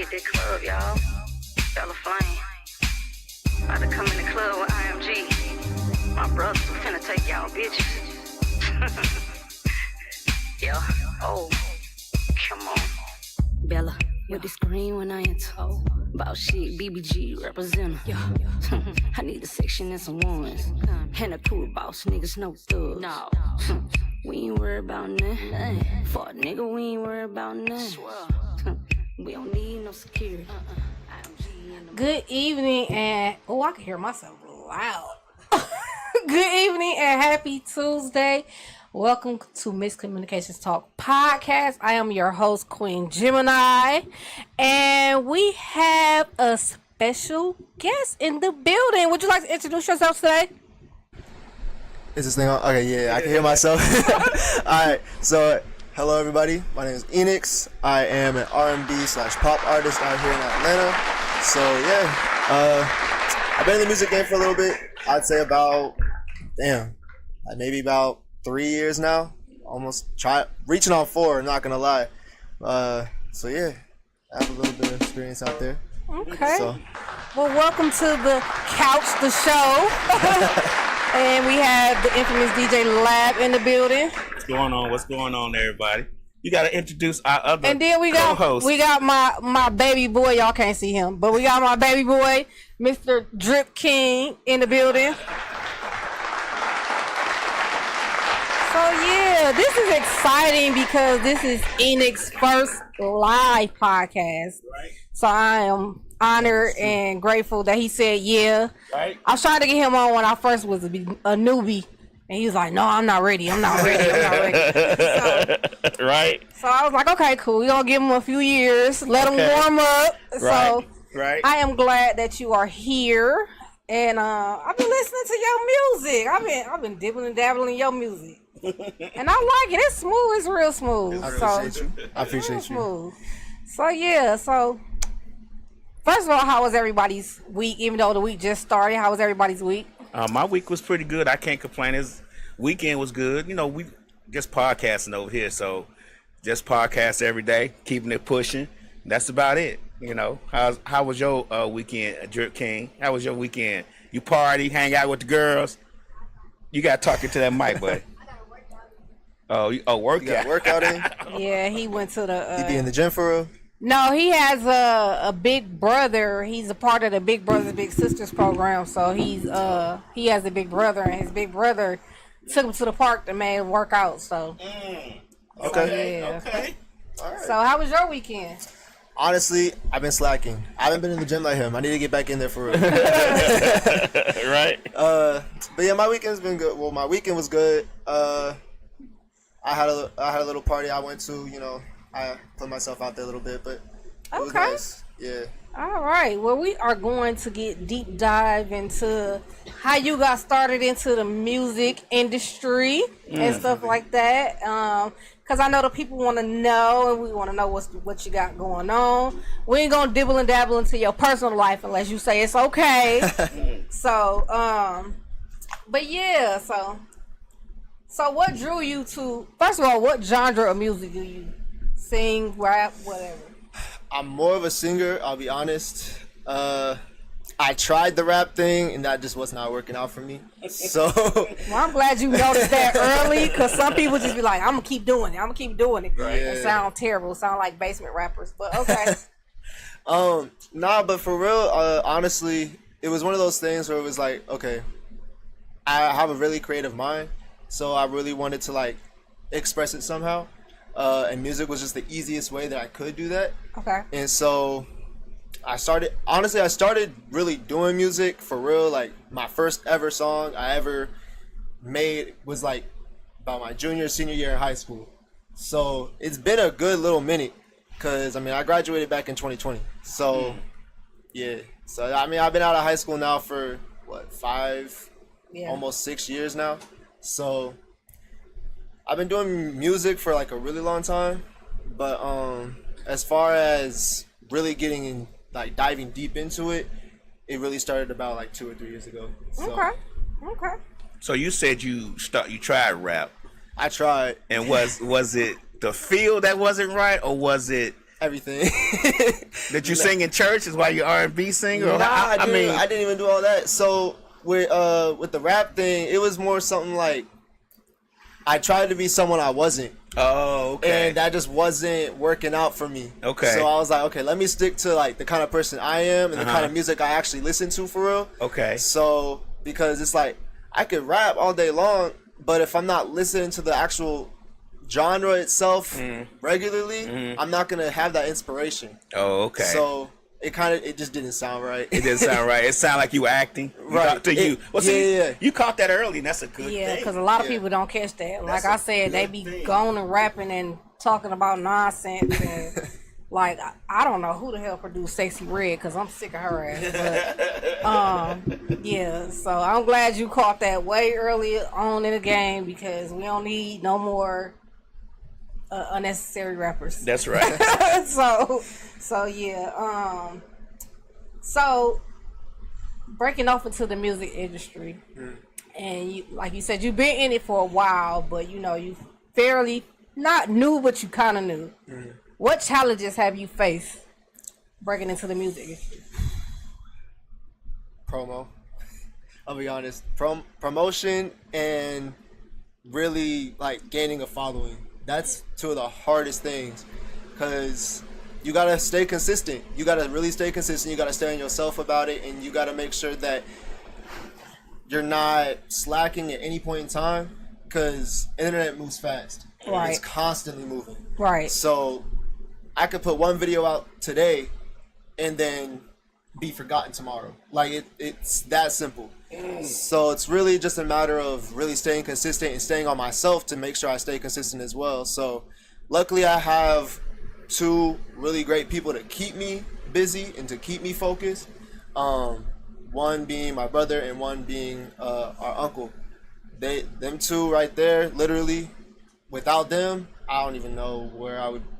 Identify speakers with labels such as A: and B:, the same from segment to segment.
A: hit that club, y'all. Bella Flame. About to come in the club with IMG. My brothers were finna take y'all bitches. Yeah. Oh, come on. Bella, with the screen when I ain't told. About shit, BBG represent. Yeah. I need a section and some ones. And a cool boss, niggas no thugs. No. We ain't worried about nothing. Fuck nigga, we ain't worried about nothing. We don't need no security.
B: Good evening and I can hear myself loud. Good evening and happy Tuesday. Welcome to Miscommunications Talk Podcast. I am your host, Queen Gemini, and we have a special guest in the building. Would you like to introduce yourself today?
C: Is this thing on? Okay, yeah, I can hear myself. Alright, so hello everybody. My name is Enix. I am an R&B/pop artist out here in Atlanta. So yeah, I've been in the music game for a little bit. I'd say about, maybe about 3 years now. Almost reaching on 4, not gonna lie. So yeah, I have a little bit of experience out there.
B: Okay.
C: So.
B: Well, welcome to the couch, the show. And we have the infamous DJ Lab in the building.
D: What's going on, everybody? You gotta introduce our other
B: and then we got my baby boy. Y'all can't see him, but we got my baby boy, Mr. Drip King, in the building. So yeah, this is exciting because this is Enix's first live podcast.
D: Right.
B: So I am honored and grateful that he said yeah.
D: Right.
B: I was trying to get him on when I first was a newbie, and he was like, "No, I'm not ready. So,
D: right.
B: So I was like, "Okay, cool. We gonna give him a few years, let him warm up." So
D: right. I
B: am glad that you are here, and I've been listening to your music. I've been dibbling and dabbling in your music. And I like it. It's smooth. It's real smooth.
C: I appreciate you.
B: So yeah. So first of all, how was everybody's week? Even though the week just started, how was everybody's week?
D: My week was pretty good. I can't complain. His weekend was good. You know, we just podcasting over here, so just podcast every day, keeping it pushing. That's about it. You know, how was your weekend, Drip King? How was your weekend? You party, hang out with the girls? You got talking to that mic, buddy. Workout.
C: You got workout in?
B: Yeah, he went to the.
C: He be in the gym for real?
B: No, he has a big brother. He's a part of the Big Brothers Big Sisters program. So he has a big brother, and his big brother took him to the park to work out. So.
C: Okay.
B: Yeah.
D: Okay.
C: All right.
B: So how was your weekend?
C: Honestly, I've been slacking. I haven't been in the gym like him. I need to get back in there for real.
D: Right.
C: But yeah, my weekend's been good. Well, my weekend was good. I had a little party I went to. You know, I put myself out there a little bit, but it was nice. Yeah. All
B: right. Well, we are going to get deep dive into how you got started into the music industry and stuff like that. Because I know the people want to know, and we want to know what you got going on. We ain't gonna dibble and dabble into your personal life unless you say it's okay. So, but yeah. So what drew you to? First of all, what genre of music do you sing, rap, whatever?
C: I'm more of a singer, I'll be honest. I tried the rap thing, and that just was not working out for me. So,
B: well, I'm glad you noticed that early, because some people just be like, "I'm gonna keep doing it.
C: Right.
B: It sound terrible. Sound like basement rappers, but okay.
C: Nah, but for real, honestly, it was one of those things where it was like, okay, I have a really creative mind, so I really wanted to like express it somehow. And music was just the easiest way that I could do that.
B: Okay.
C: And so I started really doing music for real. Like my first ever song I ever made was like about my senior year in high school. So it's been a good little minute, because I graduated back in 2020. So yeah. So I've been out of high school now for almost 6 years now. So I've been doing music for like a really long time, but as far as really getting in, like diving deep into it, it really started about like 2 or 3 years ago. So,
B: Okay.
D: So you said you tried rap.
C: I tried.
D: And was it the feel that wasn't right, or was it
C: everything.
D: Did you sing in church? Is why you R&B singer? Or
C: Nah,
D: I mean,
C: I didn't even do all that. So with the rap thing, it was more something like I tried to be someone I wasn't.
D: oh, okay.
C: And that just wasn't working out for me.
D: Okay.
C: So I was like, okay, let me stick to like the kind of person I am and the kind of music I actually listen to for real.
D: Okay.
C: So because it's like I could rap all day long, but if I'm not listening to the actual genre itself regularly, I'm not gonna have that inspiration.
D: Oh, okay.
C: So it just didn't sound right.
D: It didn't sound right. It sounded like you were acting.
C: Right.
D: To you. Well, see,
C: yeah.
D: you caught that early, and that's a good
B: Yeah,
D: thing.
B: because a lot of
C: Yeah.
B: people don't catch that. Like
C: That's
B: I
C: a
B: said, they
C: good
B: be
C: thing.
B: going and rapping and talking about nonsense. And like, I don't know who the hell produced Sexy Red because I'm sick of her ass. But, yeah, so I'm glad you caught that way early on in the game because we don't need no more unnecessary rappers.
D: That's right.
B: so yeah. So breaking off into the music industry, and you, like you said, you've been in it for a while, but you know you fairly not new, but you kind of knew. What challenges have you faced breaking into the music industry?
C: Promo. I'll be honest. Promotion and really like gaining a following. That's two of the hardest things because you gotta stay consistent. You gotta really stay consistent. You gotta stay on yourself about it, and you gotta make sure that you're not slacking at any point in time because internet moves fast.
B: Right.
C: It's constantly moving.
B: Right.
C: So I could put one video out today and then be forgotten tomorrow. Like it's that simple. So it's really just a matter of really staying consistent and staying on myself to make sure I stay consistent as well. So luckily I have two really great people to keep me busy and to keep me focused. One being my brother and one being our uncle. Them two right there, literally, without them, I don't even know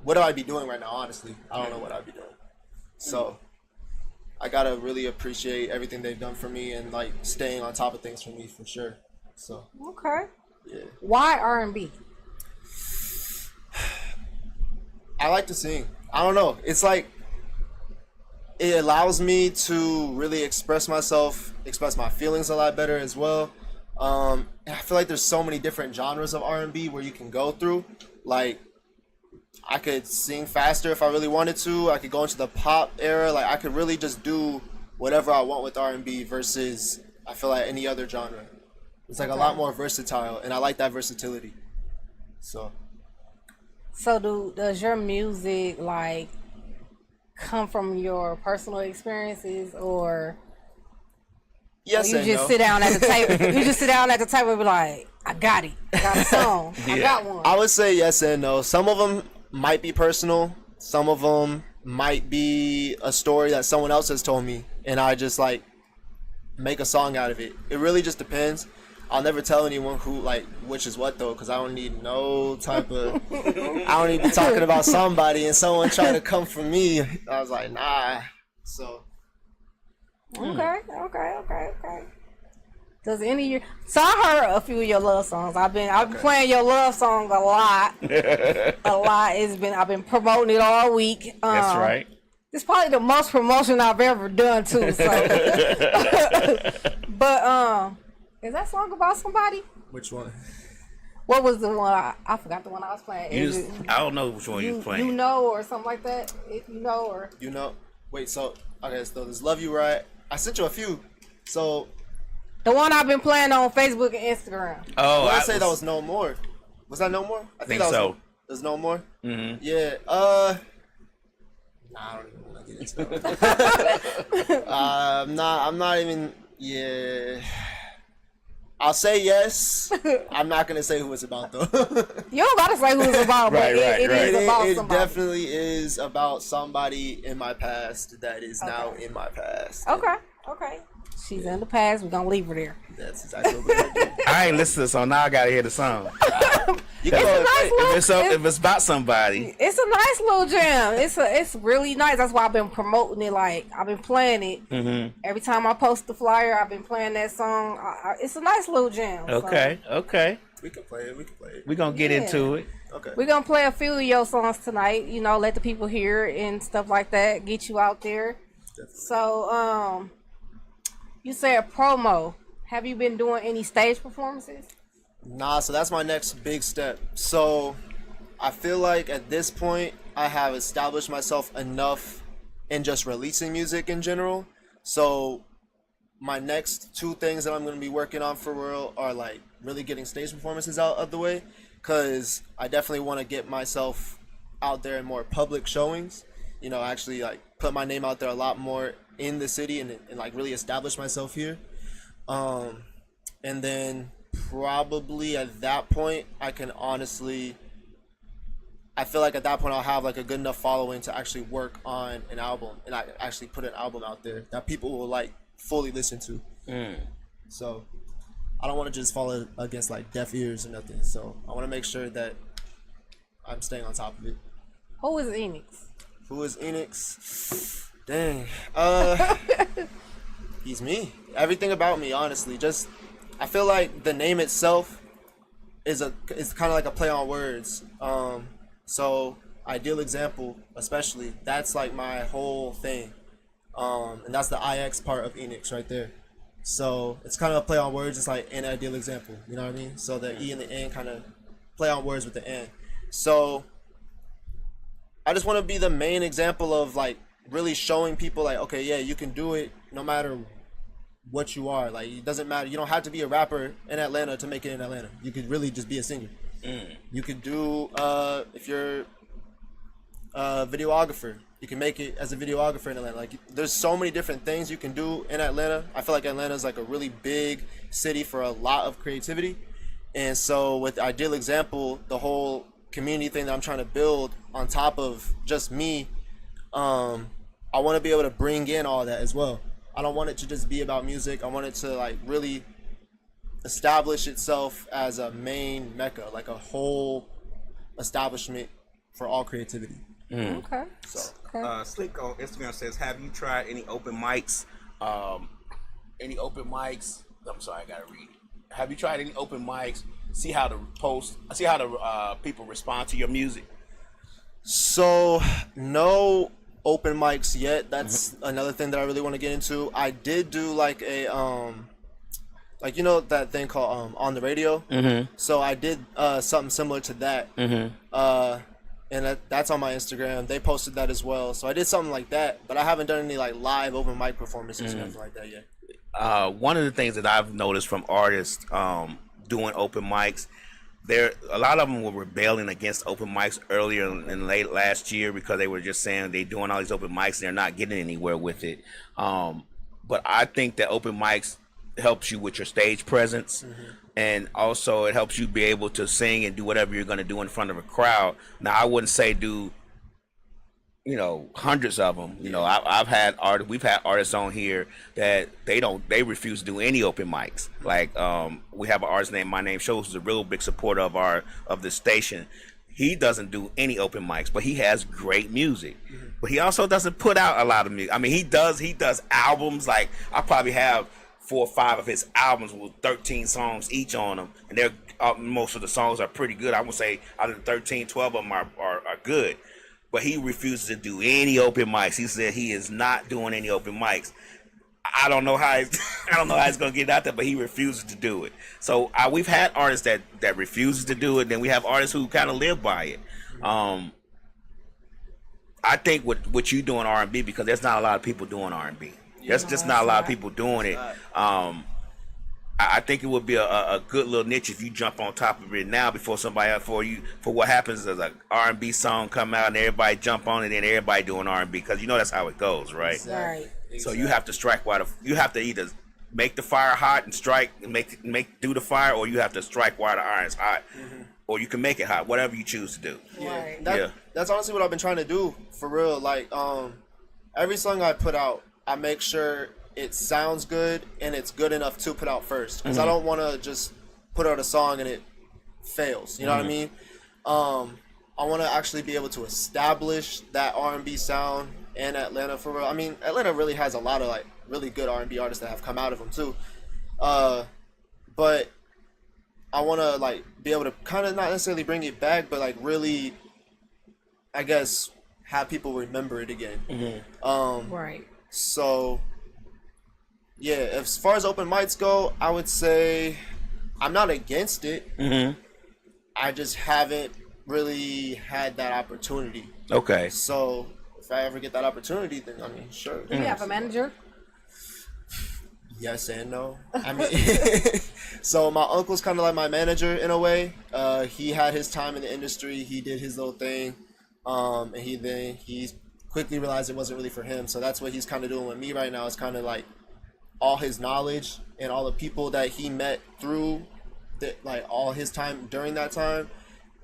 C: what I'd be doing right now, honestly. I don't know what I'd be doing. So I gotta really appreciate everything they've done for me and like staying on top of things for me for sure. So
B: Okay.
C: yeah.
B: Why R&B?
C: I like to sing. I don't know. It's like it allows me to really express myself, express my feelings a lot better as well. I feel like there's so many different genres of R&B where you can go through. Like I could sing faster if I really wanted to. I could go into the pop era. Like I could really just do whatever I want with R&B versus I feel like any other genre. It's like a lot more versatile, and I like that versatility. So
B: Does your music like come from your personal experiences, or
C: yes
B: you
C: and
B: just
C: no.
B: sit down at the table? You just sit down at the table and be like, "I got it. I got a song. I got one."
C: I would say yes and no. Some of them might be personal. Some of them might be a story that someone else has told me, and I just like make a song out of it. It really just depends. I'll never tell anyone who like which is what though, because I don't need no type of. I don't need to be talking about somebody and someone trying to come for me. I was like, nah. So
B: Okay. Does any of your so I heard a few of your love songs. I've been playing your love song a lot. I've been promoting it all week.
D: That's right.
B: It's probably the most promotion I've ever done too. So, but is that song about somebody?
C: which one?
B: What was the one? I forgot the one I was playing.
D: I don't know which one you was playing.
B: You know, or something like that. If you know, or
C: You know? Wait. So okay. So there's Love You Right. I sent you a few. So
B: the one I've been playing on Facebook and Instagram.
D: Oh,
C: I say that was No More. Was that No More? I
D: think
C: that
D: so.
C: Was, it was No More.
D: Mhm.
C: Yeah. Nah, I don't even want to get into it. I'm not even. Yeah. I'll say yes. I'm not gonna say who it's about though.
B: You don't gotta say who it's about, but
D: Right,
B: it
D: right.
B: is about
C: It
B: somebody.
C: definitely is about somebody in my past that is now in my past.
B: Okay. She's in the past. We're gonna leave her there.
C: That's exactly what we're gonna do.
D: I ain't listened to the song. Now I gotta hear the song.
C: You can
D: If it's about somebody,
B: It's a nice little jam. It's really nice. That's why I've been promoting it. Like I've been playing it every time I post the flyer. I've been playing that song. It's a nice little jam.
D: okay.
C: we can play it.
D: We're gonna get into it.
C: Okay.
B: We're gonna play a few of your songs tonight. You know, let the people hear it and stuff like that. Get you out there.
C: Definitely.
B: So, you said promo. Have you been doing any stage performances?
C: Nah, so that's my next big step. So I feel like at this point I have established myself enough in just releasing music in general. So my next two things that I'm going to be working on for real are like really getting stage performances out of the way, because I definitely want to get myself out there in more public showings, you know, actually like put my name out there a lot more in the city and like really establish myself here. And then probably at that point I can honestly, I feel like at that point I'll have like a good enough following to actually work on an album and I actually put an album out there that people will like fully listen to. So I don't want to just fall against like deaf ears or nothing. So I want to make sure that I'm staying on top of it.
B: Who is Enix?
C: Who is Enix? Dang. He's me. Everything about me, honestly. Just I feel like the name itself is kind of like a play on words. So Ideal Example, especially, that's like my whole thing. And that's the IX part of Enix right there. So it's kind of a play on words. It's like an ideal example. You know what I mean? So the E and the N kind of play on words with the N. So I just want to be the main example of like really showing people like, okay, yeah, you can do it no matter what you are. Like, it doesn't matter. You don't have to be a rapper in Atlanta to make it in Atlanta. You could really just be a singer. You could do, if you're a videographer, you can make it as a videographer in Atlanta. Like, there's so many different things you can do in Atlanta. I feel like Atlanta is like a really big city for a lot of creativity. And so with Ideal Example, the whole community thing that I'm trying to build on top of just me, I want to be able to bring in all that as well. I don't want it to just be about music. I want it to like really establish itself as a main mecca, like a whole establishment for all creativity.
B: Okay.
C: So
D: Slick on Instagram says, "Have you tried any open mics? Any open mics? I'm sorry, I gotta read. Have you tried any open mics? See how the people respond to your music."
C: So no open mics yet. That's another thing that I really want to get into. I did do like a like, you know that thing called On the Radio. So I did something similar to that. And that's on my Instagram. They posted that as well. So I did something like that, but I haven't done any like live open mic performances or anything like that yet.
D: One of the things that I've noticed from artists doing open mics, a lot of them were rebelling against open mics earlier in late last year because they were just saying they're doing all these open mics and they're not getting anywhere with it. But I think that open mics helps you with your stage presence. And also it helps you be able to sing and do whatever you're going to do in front of a crowd. Now, I wouldn't say do, hundreds of them. We've had artists on here that they refuse to do any open mics. Like, we have an artist named My Name Shows, who's a real big supporter of the station. He doesn't do any open mics, but he has great music. But he also doesn't put out a lot of music. I mean, he does albums. Like, I probably have 4 or 5 of his albums with 13 songs each on them, and most of the songs are pretty good. I would say out of the 13, 12 of them are good. But he refuses to do any open mics. He said he is not doing any open mics. I don't know how he's gonna get it out there, but he refuses to do it. So we've had artists that refuses to do it. Then we have artists who kind of live by it. I think what you do in R&B, because there's not a lot of people doing R&B. There's just not a lot of people doing it. I think it would be a good little niche if you jump on top of it now before somebody else, for what happens is an R&B song come out and everybody jump on it and everybody doing R&B, because that's how it goes, right?
B: Right.
D: So you have to strike while you have to either make the fire hot and strike and do the fire, or you have to strike while the iron's hot, or you can make it hot, whatever you choose to do.
B: Right.
C: That's honestly what I've been trying to do for real. Like, every song I put out, I make sure it sounds good and it's good enough to put out first. Because I don't want to just put out a song and it fails. You know what I mean? I want to actually be able to establish that R&B sound in Atlanta for real. I mean, Atlanta really has a lot of like really good R&B artists that have come out of them too. But I want to like be able to kind of not necessarily bring it back, but like really, I guess, have people remember it again.
B: Right.
C: So, yeah, as far as open mics go, I would say I'm not against it. I just haven't really had that opportunity.
D: Okay.
C: So, if I ever get that opportunity, then I mean, sure.
B: Do you have a manager?
C: Yes and no. I mean, so my uncle's kind of like my manager in a way. He had his time in the industry. He did his little thing, and he quickly realized it wasn't really for him. So that's what he's kind of doing with me right now. It's kind of like all his knowledge and all the people that he met through, like all his time during that time.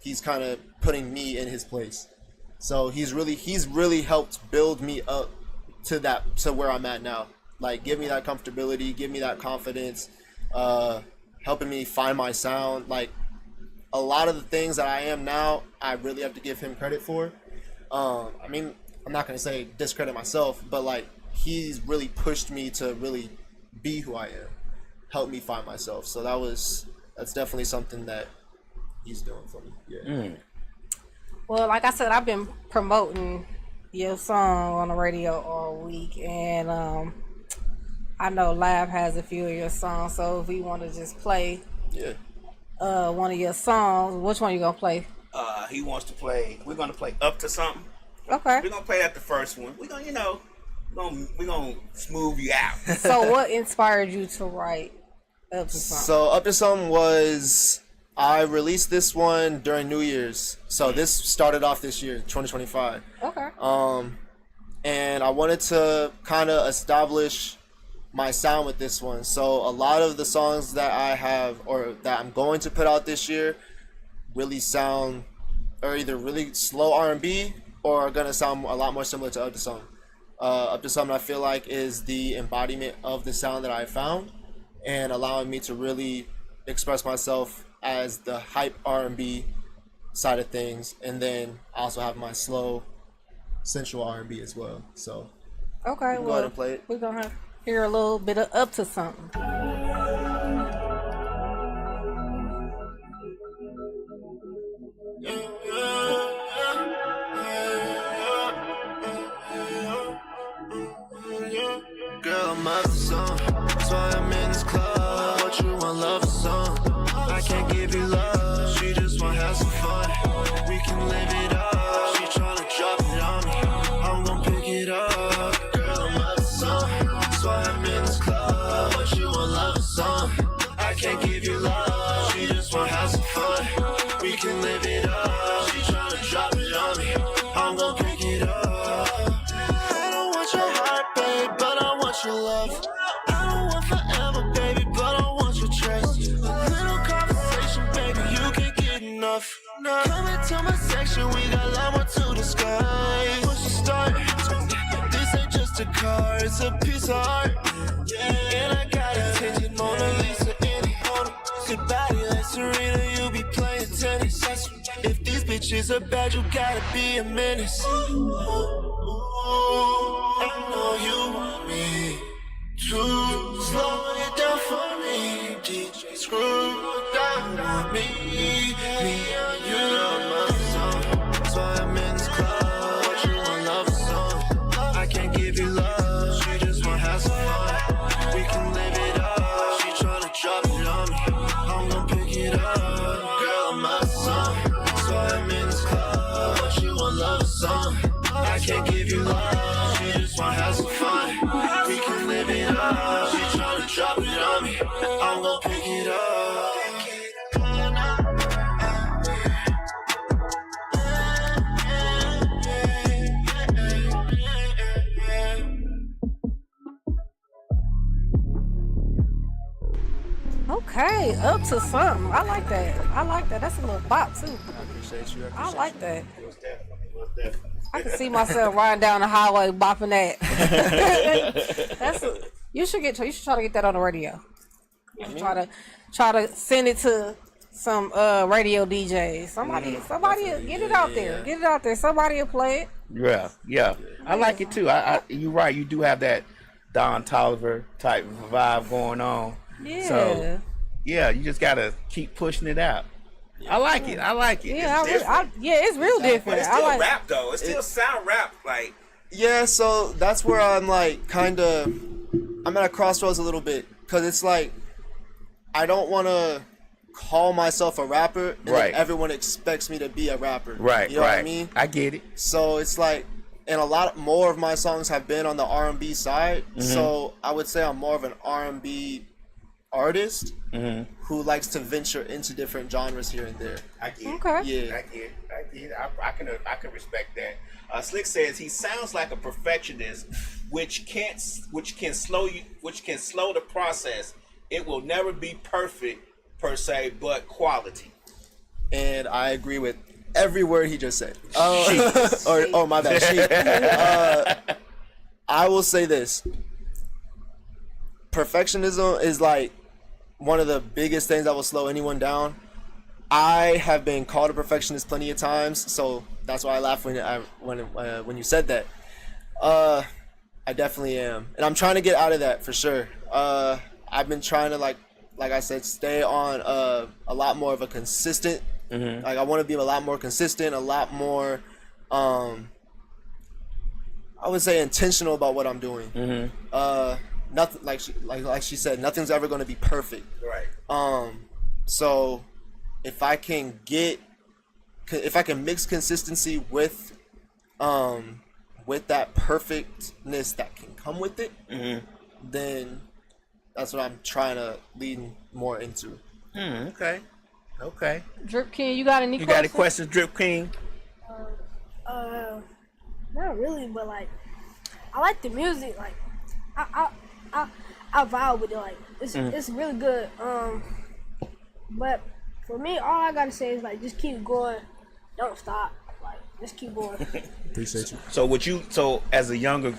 C: He's kind of putting me in his place. So he's really helped build me up to where I'm at now. Like, give me that comfortability, give me that confidence, helping me find my sound. Like, a lot of the things that I am now, I really have to give him credit for. I mean, I'm not going to say discredit myself, but, like, he's really pushed me to really be who I am, help me find myself. So that's definitely something that he's doing for me. Yeah.
B: Well, like I said, I've been promoting your song on the radio all week, and I know Lab has a few of your songs, so if we want to just play one of your songs, which one you gonna play?
D: He wants to play. We're gonna play Up to Something.
B: Okay.
D: We're gonna play that the first one. We're gonna, we're gonna smooth you out.
B: So what inspired you to write Up to Something?
C: So Up to Something was, I released this one during New Year's. So this started off this year, 2025.
B: Okay.
C: And I wanted to kind of establish my sound with this one. So a lot of the songs that I have or that I'm going to put out this year really sound, or either really slow R&B or are gonna sound a lot more similar to Up to Something. Up to Something, I feel like, is the embodiment of the sound that I found and allowing me to really express myself as the hype R&B side of things, and then I also have my slow, sensual R&B as well. So
B: okay,
C: go ahead and play it.
B: We're gonna hear a little bit of Up to Something.
C: Girl, I'm up to something, that's why I'm in this club. What you want, love or something? I can't give you love, she just wanna have some fun. We can live it up, she tryna drop it on me, I'm gon' pick it up. Girl, I'm up to something, that's why I'm in this club. What you want, love or something? I can't give you love, she just wanna have some fun. We can live it up, she tryna drop it on me, I'm gon' pick it up. I don't want your heart, babe, but I want your love. I don't want forever, baby, but I want your trust. A little conversation, baby, you can't get enough. Now come into my section, we got a lot more to discuss. What's the start? This ain't just a car, it's a piece of art. And I got attention, Mona Lisa, any owner. Good body like Serena, you be playing tennis. If these bitches are bad, you gotta be a menace. I know you want me to slow it down for me. DJ screw down on me and you know my song. So I'm in this club. What you want, love or song? I can't give you love. She just wanna have some fun. We can live it up. She tryna drop it on me, I'm gon' pick it up. Girl, I'm my song. So I'm in this club. What you want, love or song? I can't give you love, she just wanna have some fun. We can live it up, she tryna drop it on me, I'm gon' pick it up.
B: Okay, Up to Something. I like that. That's a little bop too.
C: I appreciate you.
B: I like that.
D: It was definitely.
B: I can see myself riding down the highway bopping that. You should try to get that on the radio. You should try to send it to some radio DJs. Somebody get it out there. Get it out there. Somebody will play it.
D: Yeah. I like it too. You're right. You do have that Don Toliver type vibe going on.
B: Yeah.
D: So, yeah, you just gotta keep pushing it out. I like it.
B: Yeah, it's real
D: But
B: different.
D: it's still
B: I like
D: rap though. It's still sound rap. Like,
C: Yeah, so that's where I'm like I'm at a crossroads a little bit because it's like I don't want to call myself a rapper and then
D: Right.
C: everyone expects me to be a rapper.
D: right,
C: You know
D: right.
C: what I mean?
D: I get it.
C: So it's like, and a lot more of my songs have been on the R&B side. So I would say I'm more of an R&B artist who likes to venture into different genres here and there.
D: I get it.
B: Okay.
C: Yeah.
D: I get it. I can respect that. Slick says he sounds like a perfectionist, which can slow the process. It will never be perfect per se, but quality.
C: And I agree with every word he just said.
D: Sheep.
C: Oh, my bad. Sheep. I will say this. Perfectionism is like one of the biggest things that will slow anyone down. I have been called a perfectionist plenty of times, so that's why I laughed when you said that. I definitely am, and I'm trying to get out of that for sure. I've been trying to like I said, stay on a lot more of a consistent. Like I want to be a lot more consistent, a lot more. I would say intentional about what I'm doing. Nothing like she said, nothing's ever going to be perfect.
D: Right.
C: So if I can mix consistency with that perfectness that can come with it, then that's what I'm trying to lean more into.
D: Okay.
B: Drip King, you got any
D: You
B: questions?
D: got any questions, Drip King?
E: Not really, but like, I like the music. Like, I vibe with it. Like, it's really good. But for me, all I gotta say is like, just keep going, don't stop. Like, just keep going.
C: Appreciate you.
D: So as a younger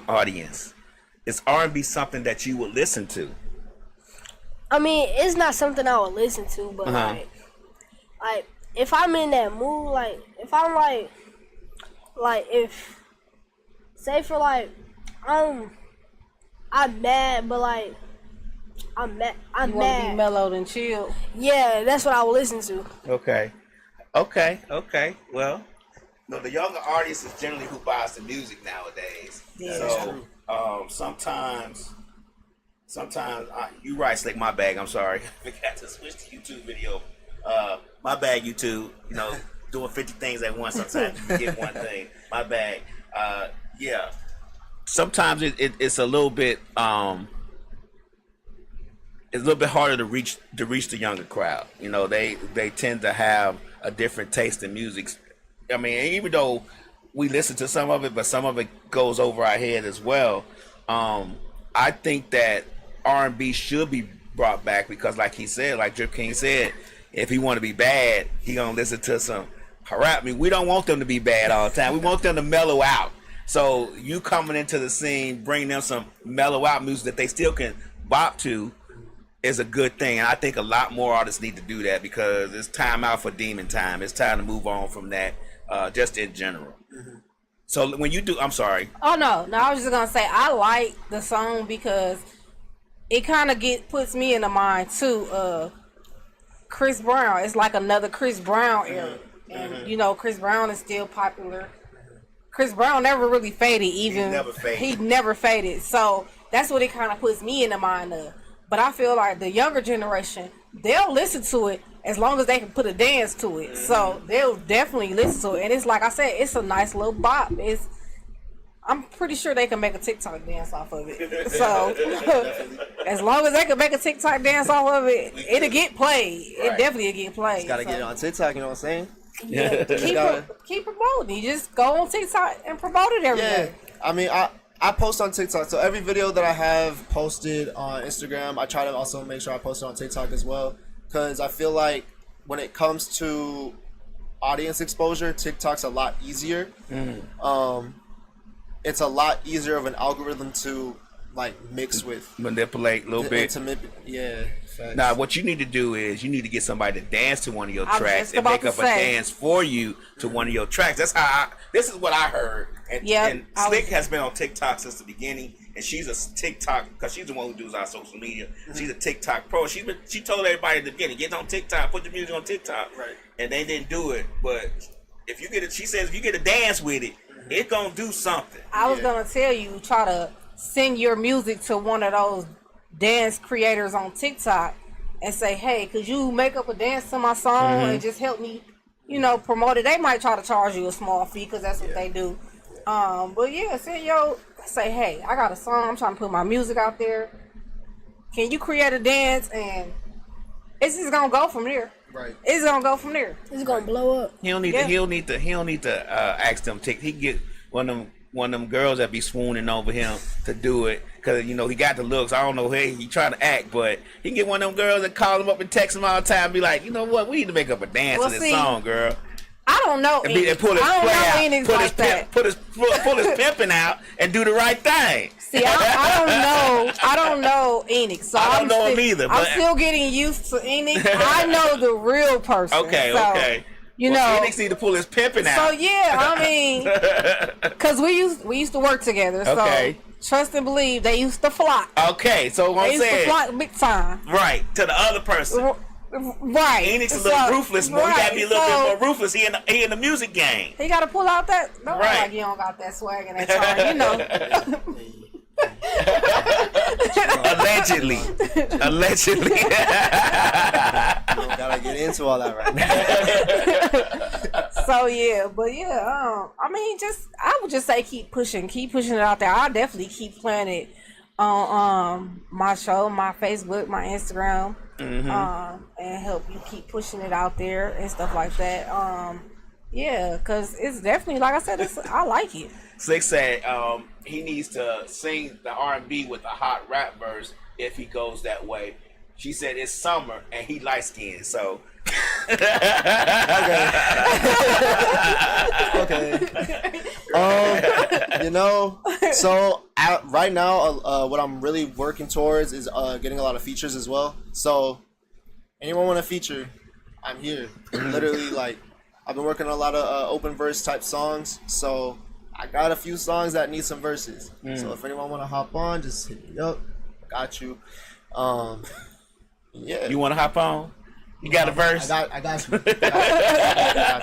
D: audience, is R&B something that you would listen to?
E: I mean, it's not something I would listen to, but like if I'm in that mood, like if I'm like if say for like I'm mad, but like I'm
B: You want to be
E: mad.
B: mellowed and chill.
E: Yeah, that's what I would listen to.
D: Okay. Well, no, the younger audience is generally who buys the music nowadays.
B: Yeah,
D: So sometimes you right, Slick. My bag. I'm sorry. I forgot to switch to YouTube video. My bag, YouTube. You know, doing 50 things at once. Sometimes you get one thing. My bag. Yeah. Sometimes it's a little bit it's a little bit harder to reach the younger crowd. You know, they tend to have a different taste in music. I mean, even though we listen to some of it, but some of it goes over our head as well. I think that R&B should be brought back because, like he said, like Drip King said, if he want to be bad, he gonna listen to some rap. I mean, we don't want them to be bad all the time. We want them to mellow out. So you coming into the scene, bringing them some mellow out music that they still can bop to is a good thing. And I think a lot more artists need to do that because it's time out for demon time. It's time to move on from that, just in general. So when you do, I'm sorry.
B: Oh no, I was just gonna say I like the song because it kind of puts me in the mind too. Chris Brown, it's like another Chris Brown era, and you know Chris Brown is still popular. Chris Brown never really faded, even he never faded. So that's what it kind of puts me in the mind of. But I feel like the younger generation, they'll listen to it as long as they can put a dance to it. So they'll definitely listen to it. And it's like I said, it's a nice little bop. I'm pretty sure they can make a TikTok dance off of it. So as long as they can make a TikTok dance off of it, it'll get played. It definitely will get played.
C: Just gotta get it on TikTok, you know what I'm saying?
B: Yeah, keep promoting. You just go on TikTok and promote it everywhere.
C: Yeah, I mean, I post on TikTok, so every video that I have posted on Instagram, I try to also make sure I post it on TikTok as well, because I feel like when it comes to audience exposure, TikTok's a lot easier. It's a lot easier of an algorithm to like mixed with
D: manipulate a little bit.
C: Yeah. Facts.
D: Now, what you need to do is you need to get somebody to dance to one of your
B: I was
D: tracks
B: just
D: and
B: about
D: make
B: to
D: up
B: say.
D: a dance for you to one of your tracks. That's how this is what I heard. And,
B: Yep,
D: and Slick has been on TikTok since the beginning, and she's a TikTok because she's the one who does our social media. She's a TikTok pro. She told everybody at the beginning, get on TikTok, put the music on TikTok,
C: Right.
D: and they didn't do it. But if you get it, she says if you get a dance with it, it's gonna do something.
B: I was gonna tell you, try to send your music to one of those dance creators on TikTok and say, hey, could you make up a dance to my song and just help me, promote it? They might try to charge you a small fee because that's what they do. But yeah, say, hey, I got a song, I'm trying to put my music out there. Can you create a dance? And it's just gonna go from there.
C: Right.
B: It's gonna go from there.
E: It's gonna blow up.
D: He don't need
B: Yeah.
D: to. He don't need to ask them. He get one of them girls that be swooning over him to do it because he got the looks. I don't know. Hey, he trying to act, but he can get one of them girls that call him up and text him all the time. And be like, you know what? We need to make up a dance to this song, girl.
B: I don't know.
D: And pull his
B: I don't
D: play
B: know
D: out,
B: Enix
D: pull
B: like
D: his
B: that.
D: pull his pimping out, and do the right thing.
B: See, I don't know. I don't know Enix. So
D: I don't know him
B: still,
D: either,
B: I'm
D: but-
B: still getting used to Enix. I know the real person.
D: Okay,
B: so,
D: okay.
B: You
D: Well,
B: know.
D: Enix need to pull his pimping
B: So
D: out.
B: yeah, I mean, because we used to work together. So
D: Okay.
B: trust and believe, they used to flock.
D: Okay, so what
B: They
D: I'm
B: used to
D: saying,
B: flock big time.
D: right to the other person.
B: Right.
D: Enix is a little ruthless, but he gotta be a little bit more ruthless. He in the music game.
B: He got to pull out that. Don't
D: Right.
B: act like you don't got that swag and that charm,
D: Allegedly.
C: We don't gotta get into all that right now.
B: So yeah, but yeah, I mean, I would just say keep pushing it out there. I'll definitely keep playing it on my show, my Facebook, my Instagram, and help you keep pushing it out there and stuff like that. Yeah, because it's definitely, like I said, I like it.
D: Slick said he needs to sing the R&B with a hot rap verse if he goes that way. She said it's summer and he light skinned, so
C: Okay. So right now, what I'm really working towards is getting a lot of features as well. So anyone want a feature, I'm here. Literally, like, I've been working on a lot of open verse type songs. So I got a few songs that need some verses. So if anyone want to hop on, just hit me up. Got you. Yeah.
D: you want to hop on? You got a verse?
C: I got you. I got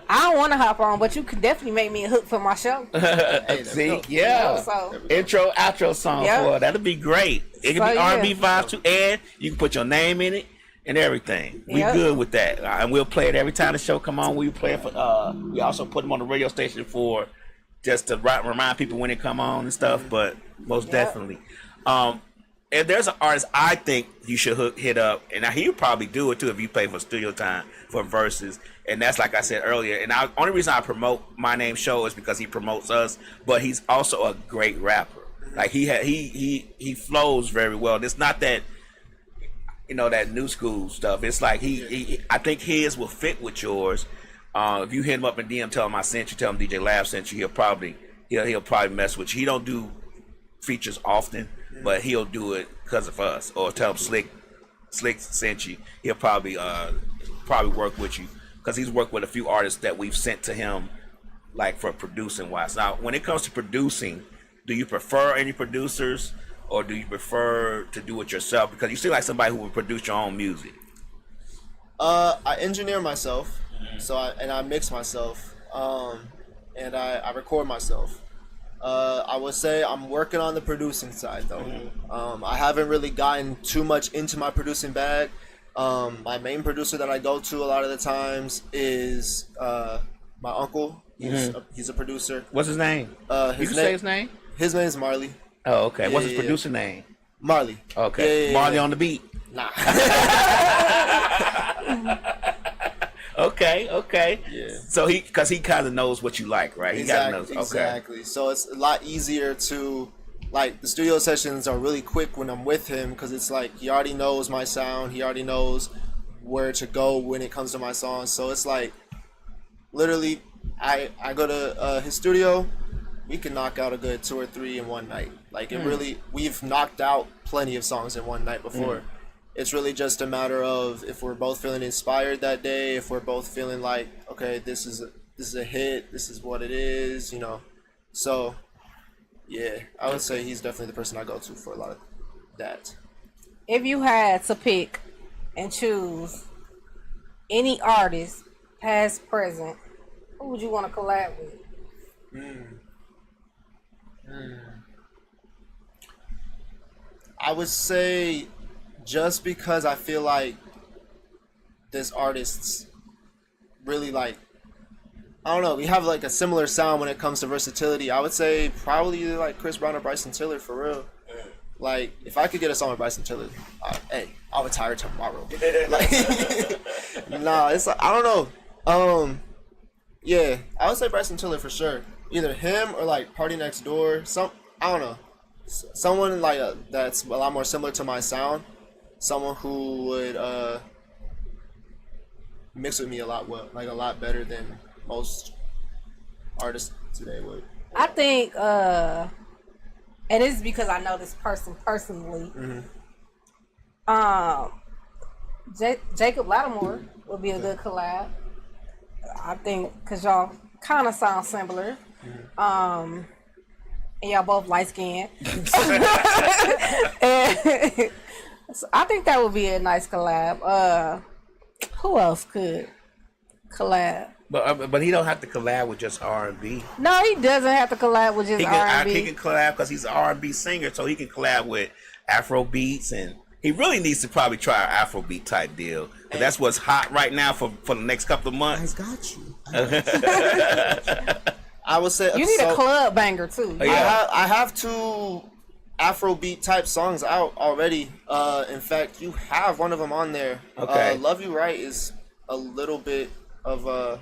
B: I don't want to hop on, but you could definitely make me a hook for my show.
C: you. Hey, there we
D: See,
C: go.
D: yeah.
B: So
D: Intro, outro song
B: Yep.
D: for it. That'll be great. It can
B: So,
D: be
B: yeah.
D: R&B vibes too, and you can put your name in it and everything. We
B: Yep.
D: good with that, and we'll play it every time the show come on. We play it for. We also put them on the radio station for just to remind people when they come on and stuff. But most definitely, if there's an artist I think you should hit up, and now he'll probably do it too if you pay for studio time for verses. And that's like I said earlier. And the only reason I promote My Name Show is because he promotes us, but he's also a great rapper. Like he flows very well. It's not that that new school stuff. It's like I think his will fit with yours. If you hit him up in DM, tell him I sent you, tell him DJ Lab sent you, he'll probably mess with you. He don't do features often, but he'll do it because of us. Or tell him Slick sent you. He'll probably work with you because he's worked with a few artists that we've sent to him, like for producing wise. Now, when it comes to producing, do you prefer any producers or do you prefer to do it yourself? Because you seem like somebody who would produce your own music.
C: I engineer myself, so I mix myself, and I record myself. I would say I'm working on the producing side though. I haven't really gotten too much into my producing bag. My main producer that I go to a lot of the times is my uncle. He's a producer.
D: What's his name? You can say his name?
C: His name is Marley.
D: Oh, okay. What's his
C: Yeah.
D: producer name?
C: Marley.
D: Okay.
C: Yeah.
D: Marley on the beat.
C: Nah.
D: Okay.
C: Yeah.
D: So because he kind of knows what you like, right? He kind of knows. Okay.
C: Exactly. So it's a lot easier to, like, the studio sessions are really quick when I'm with him because it's like he already knows my sound. He already knows where to go when it comes to my songs. So it's like, literally, I go to his studio. We can knock out a good 2 or 3 in one night. Like, it really, we've knocked out plenty of songs in one night before. It's really just a matter of if we're both feeling inspired that day, if we're both feeling like, okay, this is a hit, this is what it is, you know. So, yeah, I would say he's definitely the person I go to for a lot of that.
B: If you had to pick and choose any artist, past, present, who would you want to collab with?
C: I would say, just because I feel like this artist's really like, I don't know, we have like a similar sound when it comes to versatility. I would say probably either like Chris Brown or Bryson Tiller, for real. Like, if I could get a song with Bryson Tiller, hey, I'll retire tomorrow. Like, nah, it's like, I don't know. Yeah, I would say Bryson Tiller for sure. Either him or like Party Next Door. I don't know. Someone like that's a lot more similar to my sound. Someone who would mix with me a lot better than most artists today would.
B: I think, and this is because I know this person personally. Jacob Lattimore would be a good collab. I think because y'all kind of sound similar. And y'all both light skinned. So I think that would be a nice collab. Who else could collab?
D: But he don't have to collab with just R&B.
B: No, he doesn't have to collab with just R&B.
D: He can collab because he's an R&B singer, so he can collab with Afro beats, and he really needs to probably try an Afrobeat type deal. But that's what's hot right now for the next couple of months.
C: I got you. I would say
B: You need a club banger too.
D: Yeah.
C: I have 2 Afrobeat type songs out already. In fact, you have one of them on there.
D: Okay.
C: Love You Right is a little bit of a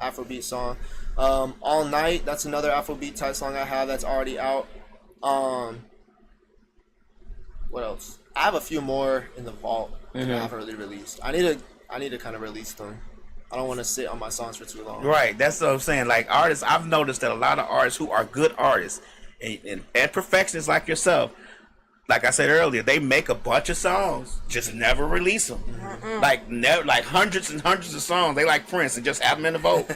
C: Afrobeat song. All Night, that's another Afrobeat type song I have that's already out. What else? I have a few more in the vault that I haven't really released. I need to kind of release them. I don't want to sit on my songs for too long.
D: Right, that's what I'm saying. Like artists, I've noticed that a lot of artists who are good artists and perfectionists like yourself, like I said earlier, they make a bunch of songs, just never release them. Like hundreds and hundreds of songs. They like Prince and just have them in the vault.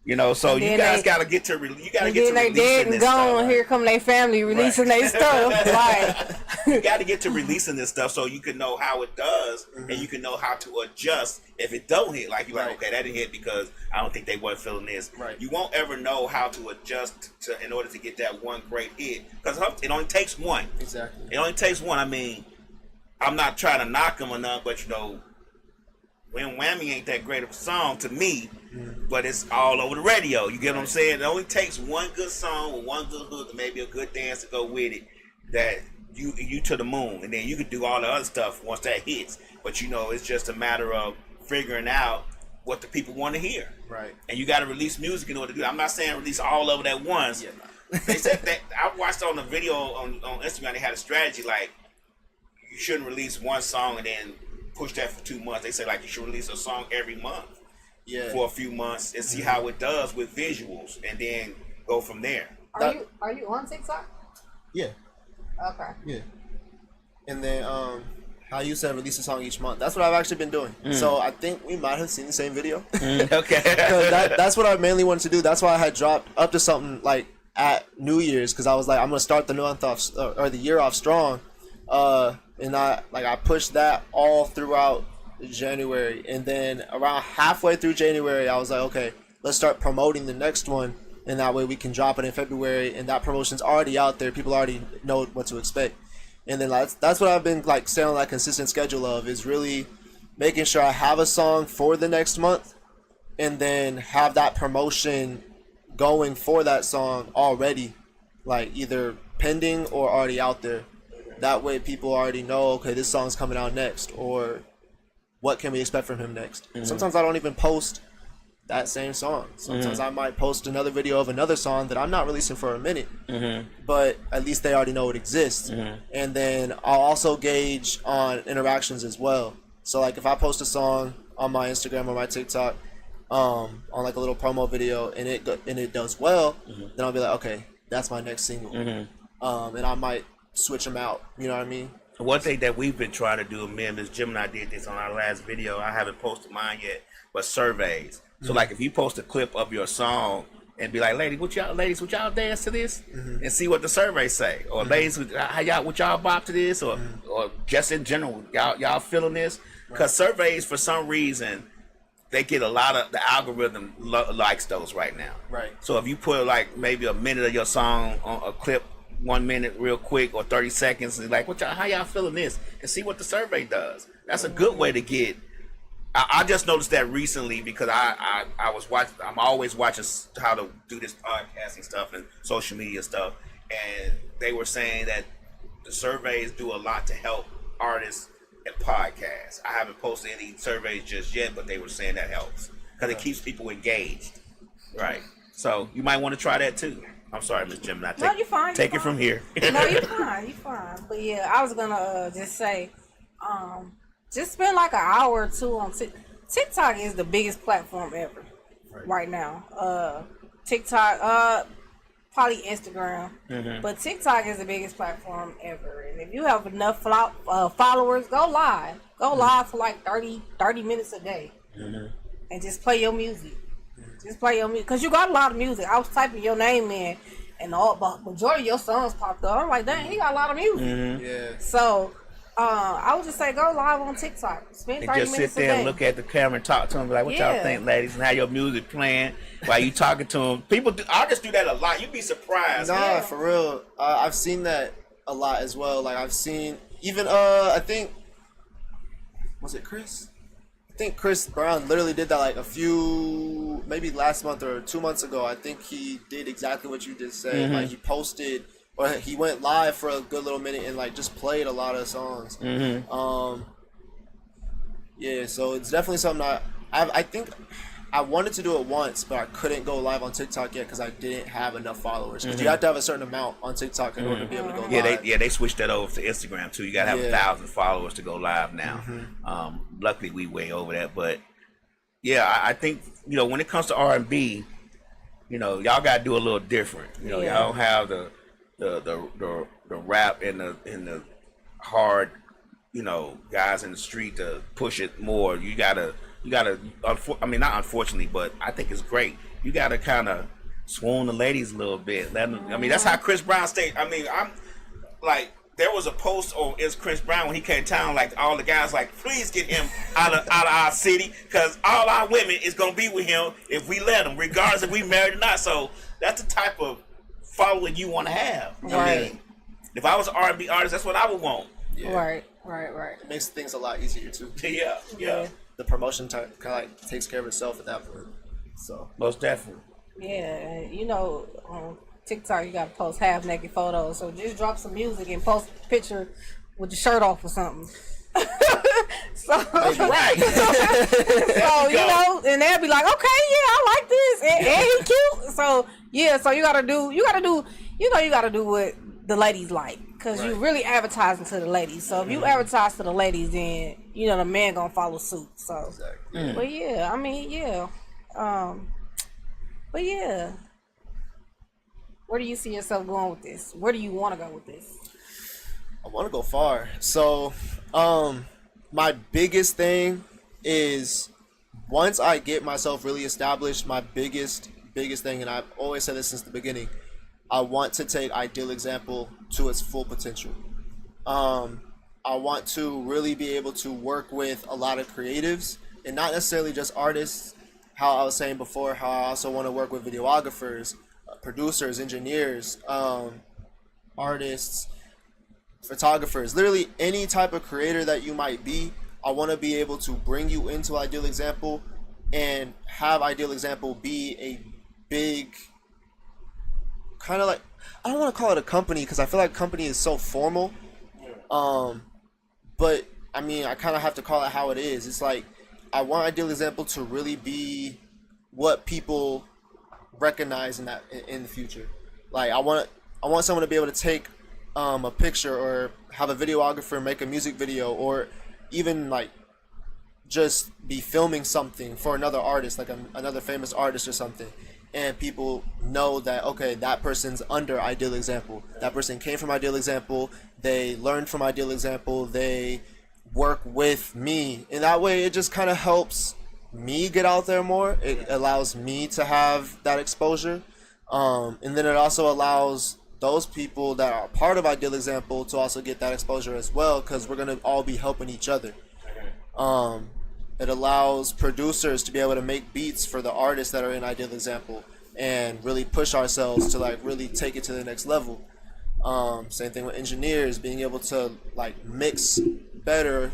D: You know, so you guys got to get to releasing this stuff.
B: Right? Here come their family releasing their stuff. Right.
D: You got to get to releasing this stuff so you can know how it does and you can know how to adjust if it don't hit. Like you're like, okay, that didn't hit because I don't think they weren't feeling this.
C: Right.
D: You won't ever know how to adjust in order to get that one great hit because it only takes one.
C: Exactly.
D: It only takes one. I mean, I'm not trying to knock them or nothing, but you know, When Whammy ain't that great of a song to me, but it's all over the radio. You get what I'm saying? It only takes one good song with one good hook and maybe a good dance to go with it that you to the moon. And then you can do all the other stuff once that hits. But you know, it's just a matter of figuring out what the people want to hear.
C: Right.
D: And you got to release music in order to do it. I'm not saying release all of it at once.
C: Yeah.
D: They said that, I watched on the video on Instagram, they had a strategy like you shouldn't release one song and then push that for 2 months. They say like you should release a song every month for a few months and see how it does with visuals and then go from there.
B: Are you on TikTok?
C: Yeah.
B: Okay.
C: Yeah. And then how you said release a song each month. That's what I've actually been doing. So I think we might have seen the same video.
D: Okay.
C: That's what I mainly wanted to do. That's why I had dropped up to something like at New Year's because I was like, I'm gonna start the new month off or the year off strong. And I pushed that all throughout January, and then around halfway through January, I was like, okay, let's start promoting the next one, and that way we can drop it in February, and that promotion's already out there. People already know what to expect, and then that's what I've been like staying on that consistent schedule of is really making sure I have a song for the next month, and then have that promotion going for that song already, like either pending or already out there. That way people already know, okay, this song's coming out next, or what can we expect from him next. Sometimes I don't even post that same song. Sometimes I might post another video of another song that I'm not releasing for a minute, but at least they already know it exists. And then I'll also gauge on interactions as well. So like if I post a song on my Instagram or my TikTok on like a little promo video and it does well, then I'll be like, okay, that's my next single. and I might switch them out. You know what I mean?
D: One thing that we've been trying to do, me and Ms. Jim and I did this on our last video. I haven't posted mine yet, but surveys. So like if you post a clip of your song and be like, ladies, would y'all dance to this? And see what the surveys say. Or ladies, would y'all bop to this? Or just in general, y'all feeling this? Because surveys, for some reason, they get a lot of, the algorithm likes those right now.
C: Right.
D: So if you put like maybe a minute of your song on a clip, 1 minute real quick or 30 seconds, and like, how y'all feeling this? And see what the survey does. That's a good way to get. I just noticed that recently because I was watching. I'm always watching how to do this podcasting stuff and social media stuff, and they were saying that the surveys do a lot to help artists and podcasts. I haven't posted any surveys just yet, but they were saying that helps because it keeps people engaged. Right. So you might want to try that too. I'm sorry, Miss Jim.
B: No, you're fine.
D: Take it from here.
B: No, you're fine. You're fine. But yeah, I was gonna just say, just spend like an hour or two on TikTok. Is the biggest platform ever right now. TikTok, probably Instagram, but TikTok is the biggest platform ever. And if you have enough followers, go live. Go live for like 30 minutes a day, and just play your music. Just play your music, because you got a lot of music. I was typing your name in, and the majority of your songs popped up. I'm like, dang, he got a lot of music.
C: Yeah.
B: So, I would just say go live on TikTok. Spend 30
D: And just
B: minutes
D: sit there
B: a day.
D: and look at the camera and talk to them. Be like, what y'all think, ladies? And have your music playing while you talking to them. People do. I just do that a lot. You'd be surprised.
C: Nah, for real. I've seen that a lot as well. Like I've seen even I think, was it Chris? I think Chris Brown literally did that like maybe last month or 2 months ago. I think he did exactly what you just said. Like he posted, or he went live for a good little minute and like just played a lot of songs. Yeah, so it's definitely something I think I wanted to do it once, but I couldn't go live on TikTok yet because I didn't have enough followers. Because you have to have a certain amount on TikTok in order to be able to go live.
D: They switched that over to Instagram too. You gotta have 1,000 followers to go live now. Luckily we way over that, but yeah, I think when it comes to R&B, y'all gotta do a little different. Y'all don't have the rap and the hard guys in the street to push it more. You gotta, I mean, not unfortunately, but I think it's great. You gotta kind of swoon the ladies a little bit. Let them, I mean, that's how Chris Brown stayed. I mean, I'm like, there was a post on is Chris Brown when he came to town, like all the guys like, please get him out of our city, because all our women is gonna be with him if we let him, regardless if we married or not. So that's the type of following you want to have. I mean, if I was an R&B artist, that's what I would want.
B: Right.
C: It makes things a lot easier too.
D: Yeah.
C: The promotion kind of like takes care of itself at that point. So
D: most definitely.
B: Yeah, on TikTok you gotta post half naked photos. So just drop some music and post a picture with your shirt off or something. So
D: Right.
B: so and they'll be like, okay, yeah, I like this, and he cute. So so you gotta do what the ladies like, because you really advertising to the ladies. So if you advertise to the ladies, then the man gonna follow suit. So but yeah, I mean, but yeah, where do you see yourself going with this? Where do you want to go with this?
C: I want to go far. So my biggest thing is, once I get myself really established, my biggest thing, and I've always said this since the beginning, I want to take Ideal Example to its full potential. I want to really be able to work with a lot of creatives, and not necessarily just artists. How I was saying before, how I also want to work with videographers, producers, engineers, artists, photographers, literally any type of creator that you might be. I want to be able to bring you into Ideal Example and have Ideal Example be a big, kind of like, I don't want to call it a company because I feel like company is so formal. But I mean, I kind of have to call it how it is. It's like, I want Ideal Example to really be what people recognize in the future. Like I want someone to be able to take a picture, or have a videographer make a music video, or even like just be filming something for another artist, like another famous artist or something, and people know that, okay, that person's under Ideal Example. That person came from Ideal Example. They learned from Ideal Example. They work with me. In that way, it just kind of helps me get out there more. It allows me to have that exposure. And then it also allows those people that are part of Ideal Example to also get that exposure as well, because we're going to all be helping each other. It allows producers to be able to make beats for the artists that are in Ideal Example and really push ourselves to like really take it to the next level. Same thing with engineers, being able to like mix better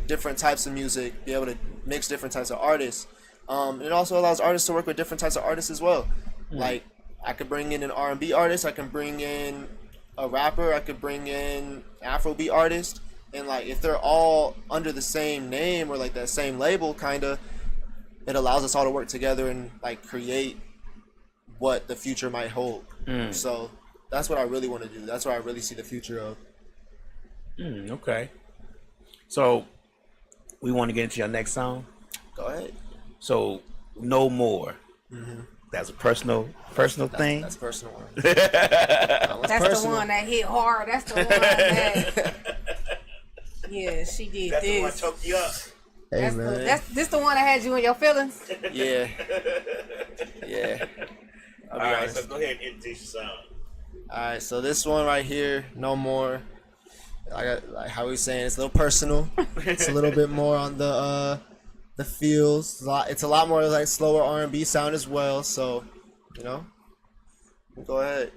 C: different types of music, be able to mix different types of artists. It also allows artists to work with different types of artists as well. Like I could bring in an R&B artist, I can bring in a rapper, I could bring in Afrobeat artist, and like if they're all under the same name or like that same label, kind of, it allows us all to work together and like create what the future might hold. So that's what I really want to do. That's what I really see the future of.
D: Okay. So we want to get into your next song.
C: Go ahead.
D: So No More. That's a personal thing.
C: That's personal one.
B: That's the one that hit hard. That's the one that. Yeah, she did
D: That's the one
B: this.
D: choked you up.
C: Hey,
B: That's
C: man.
B: this the one that had you in your feelings.
C: Yeah. Yeah. I'll be
D: All right,
C: honest.
D: so go ahead and introduce your song.
C: Alright, so this one right here, No More. Like how we saying, it's a little personal. It's a little bit more on the feels. It's a lot more like slower R&B sound as well. So, you know, go ahead.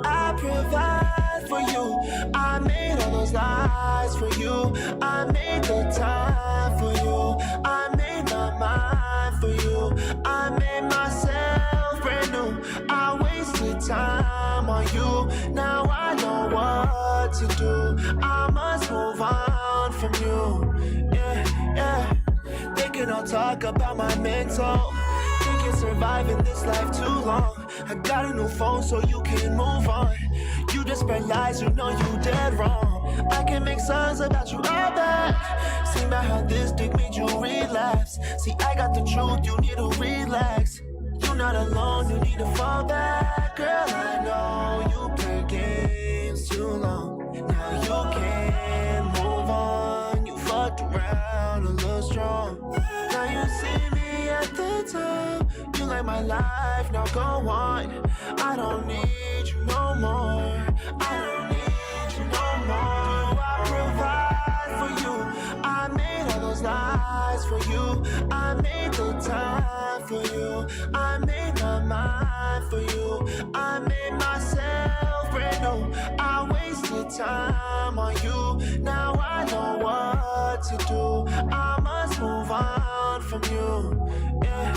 F: I provide for you. I made all those lies for you. I made the time for you. I made my mind for you. I made myself brand new. I wasted time on you. Now I know what to do. I must move on from you. Yeah. They can all talk about my mental. They can survive in this life too long. I got a new phone so you can move on. You just spread lies, you know you dead wrong. I can make songs about you all back. See about how this dick made you relapse. See, I got the truth, you need to relax. You're not alone, you need to fall back. Girl, I know you play games too long. Now you can't move on. You fucked around a little strong. Now you see me at the top. You like my life, now go on. I don't need you no more. I don't need you no more. I provide for you. I made all those lies for you. I made the time for you. I made my mind for you. I made myself brand new. I wasted time on you. Now I know what to do. I must move on from you. Yeah.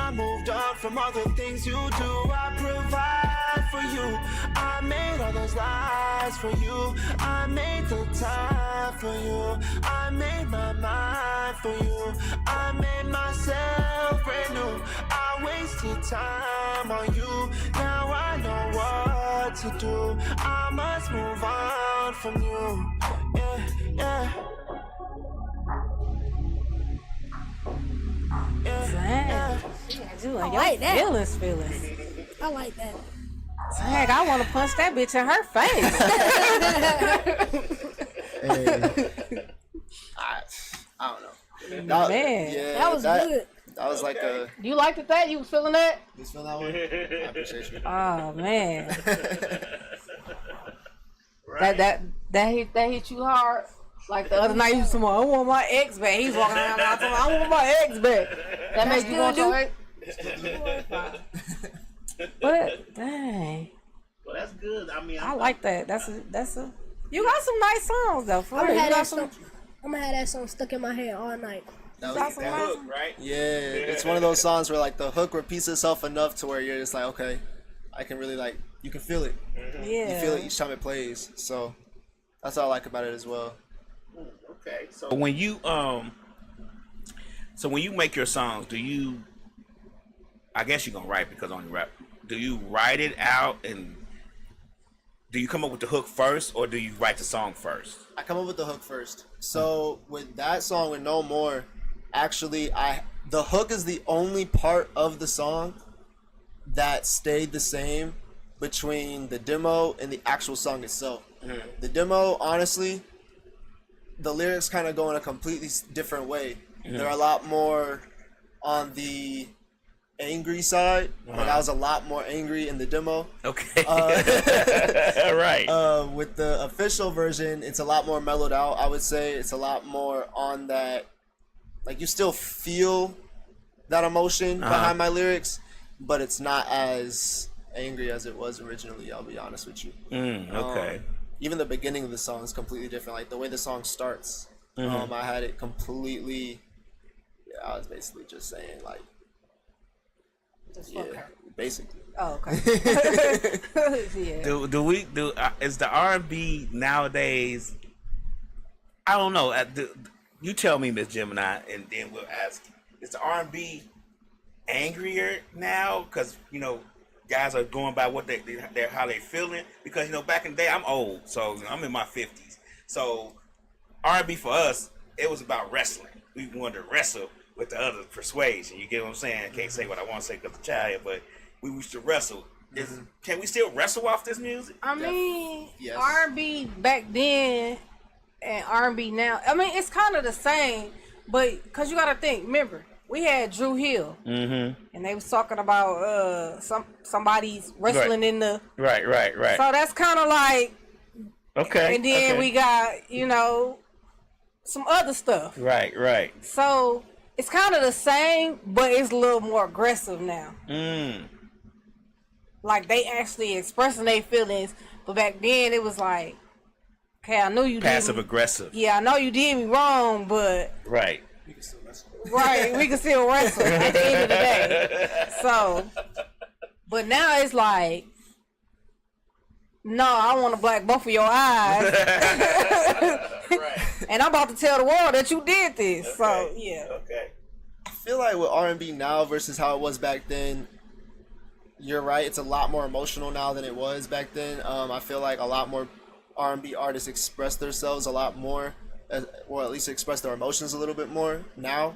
F: I moved on from all the things you do. I provide for you. I made all those lies for you. I made the time for you. I made my mind for you. I made myself brand new. I wasted time on you. Now I know what to do. I must move on from you. Yeah.
B: Dang. She had you in your
E: like that.
B: feelings.
E: I like that.
B: Dang, I want to punch that bitch in her face.
C: I don't know.
B: Man.
C: Yeah,
E: That was good.
C: That was like a.
B: You liked it that? You was feeling that?
C: You feel that one? I appreciate you.
B: Oh man. That hit you hard. Like the other night, you was saying, I want my ex back. He's walking around now talking, I want my ex back. That makes you want
E: still
B: your But dang,
D: Well, that's good. I mean,
B: I like that. That's a. You got some nice songs though. For
E: I'm
B: real,
E: gonna
B: you
E: have
B: got
E: that
B: some.
E: song. I'm gonna have that song stuck in my head all night.
C: That
B: got
C: was,
B: some
C: that-
B: nice-
D: hook, right?
C: yeah, it's one of those songs where like the hook repeats itself enough to where you're just like, okay, I can really like, you can feel it.
B: Yeah.
C: You feel it each time it plays. So that's what I like about it as well.
D: Okay. So when you make your songs, do you? I guess you're gonna write because on your rap. Do you write it out and do you come up with the hook first, or do you write the song first?
C: I come up with the hook first. So with that song, with No More, actually, the hook is the only part of the song that stayed the same between the demo and the actual song itself. The demo, honestly, the lyrics kind of go in a completely different way. They're a lot more on the angry side. Like I was a lot more angry in the demo.
D: Okay. Right.
C: With the official version, it's a lot more mellowed out. I would say it's a lot more on that, like you still feel that emotion behind my lyrics, but it's not as angry as it was originally. I'll be honest with you.
D: Okay.
C: Even the beginning of the song is completely different. Like the way the song starts, I had it completely. Yeah, I was basically just saying like, yeah, basically.
B: Oh, okay. Yeah.
D: Is the R&B nowadays? I don't know. You tell me, Miss Gemini, and then we'll ask. Is the R&B angrier now? Because guys are going by what they're how they feeling. Because back in the day, I'm old, so I'm in my 50s. So R&B for us, it was about wrestling. We wanted to wrestle with the other persuasion. You get what I'm saying? I can't say what I want to say because of the child, but we used to wrestle. Can we still wrestle off this music?
B: I mean,
C: Yes.
B: R&B back then and R&B now. I mean, it's kind of the same, but because you got to think. Remember, we had Drew Hill, and they was talking about somebody's wrestling in the.
D: Right.
B: So that's kind of like.
D: Okay.
B: And then we got some other stuff.
D: Right.
B: So it's kind of the same, but it's a little more aggressive now. Like they actually expressing their feelings, but back then it was like, okay, I know you
D: Passive aggressive.
B: Yeah, I know you did me wrong, but
D: Right.
B: right, we can still wrestle at the end of the day. So, but now it's like, no, I want to black both of your eyes, and I'm about to tell the world that you did this. So yeah.
D: Okay.
C: I feel like with R&B now versus how it was back then, you're right. It's a lot more emotional now than it was back then. I feel like a lot more R&B artists express themselves a lot more, or at least express their emotions a little bit more now.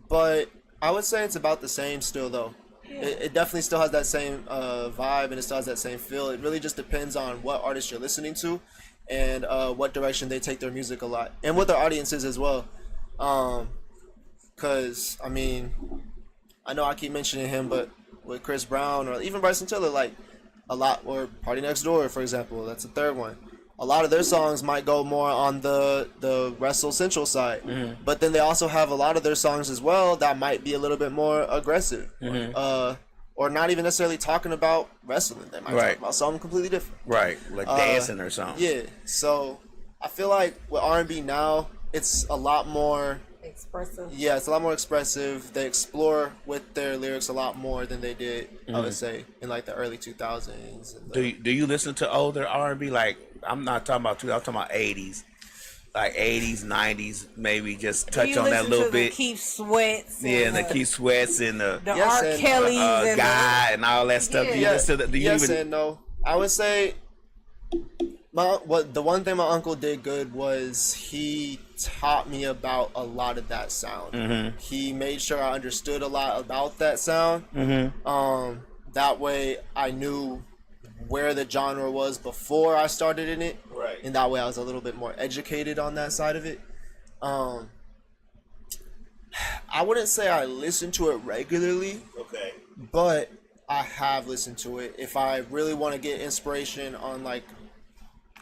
C: But I would say it's about the same still, though. It definitely still has that same vibe, and it still has that same feel. It really just depends on what artist you're listening to and what direction they take their music a lot, and what their audience is as well. Because, I mean, I know I keep mentioning him, but with Chris Brown or even Bryson Tiller, like a lot, or Party Next Door, for example, that's the third one. A lot of their songs might go more on the wrestle central side, but then they also have a lot of their songs as well that might be a little bit more aggressive, or not even necessarily talking about wrestling. They might talk about something completely different.
D: Right. Like dancing or something.
C: Yeah. So I feel like with R&B now, it's a lot more.
B: Expressive.
C: Yeah, it's a lot more expressive. They explore with their lyrics a lot more than they did, I would say, in like the early 2000s. And
D: Do you listen to older R&B? Like, I'm not talking about I'm talking about 80s, like 80s, 90s, maybe just touch
B: You
D: on that a
B: listen
D: little
B: to
D: bit.
B: The Keith Sweats.
D: Yeah, and the Keith Sweats and the
C: Yes,
B: R.
C: and,
B: Kelly's and
D: guy and all that stuff. Do you listen to, do you
C: yes
D: even?
C: and no. I would say the one thing my uncle did good was he taught me about a lot of that sound. He made sure I understood a lot about that sound. That way I knew where the genre was before I started in it.
D: Right.
C: And that way I was a little bit more educated on that side of it. I wouldn't say I listen to it regularly,
D: Okay.
C: but I have listened to it. If I really want to get inspiration on like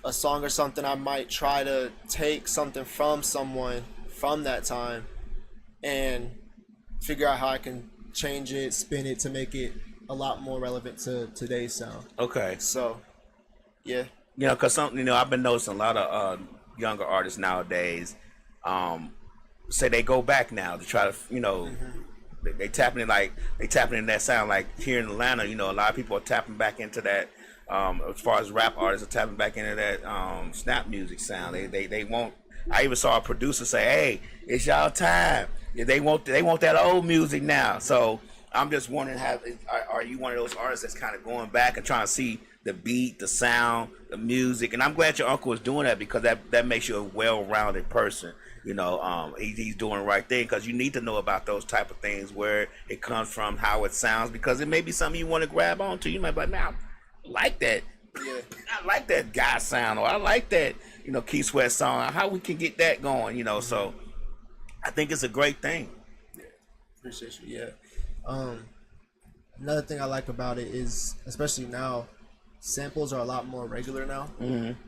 C: a song or something, I might try to take something from someone from that time and figure out how I can change it, spin it to make it a lot more relevant to today's sound.
D: Okay.
C: So, yeah.
D: You know, cause I've been noticing a lot of younger artists nowadays, say they go back now to try to, they tapping in that sound. Like here in Atlanta, a lot of people are tapping back into that. As far as rap artists are tapping back into that snap music sound. They want. I even saw a producer say, "Hey, it's y'all time." Yeah, they want that old music now. So I'm just wondering, are you one of those artists that's kind of going back and trying to see the beat, the sound, the music? And I'm glad your uncle is doing that, because that makes you a well-rounded person. He's doing the right thing, because you need to know about those type of things, where it comes from, how it sounds, because it may be something you want to grab onto. You might be like, man, I like that.
C: Yeah.
D: I like that guy sound, or I like that, Keith Sweat song. How we can get that going, So I think it's a great thing.
C: Yeah, appreciate you. Yeah. Another thing I like about it is, especially now, samples are a lot more regular now.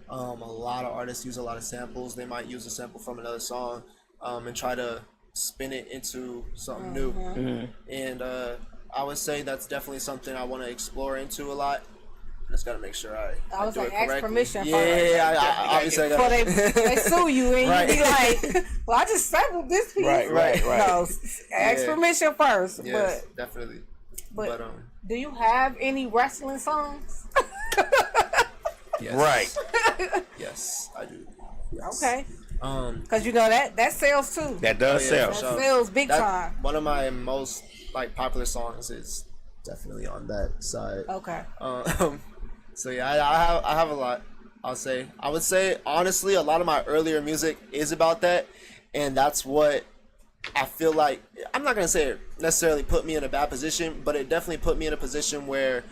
C: A lot of artists use a lot of samples. They might use a sample from another song and try to spin it into something new. And I would say that's definitely something I want to explore into a lot. Just gotta make sure I
B: was
C: do
B: like,
C: it
B: ask
C: correctly.
B: permission
C: Yeah, I obviously I
B: before
C: gotta.
B: they sue you, and you be like, "Well, I just sampled this piece."
D: Right.
B: No, ask permission first.
C: Yes, definitely.
B: But do you have any wrestling songs?
C: Yes.
D: Right.
C: Yes, I do. Yes.
B: Okay. Because that sells too.
D: That does
C: yeah,
D: sell.
C: for sure.
B: Sells big time.
C: One of my most popular songs is definitely on that side.
B: Okay.
C: So yeah, I have a lot. I would say honestly, a lot of my earlier music is about that, and that's what I feel like. I'm not gonna say it necessarily put me in a bad position, but it definitely put me in a position where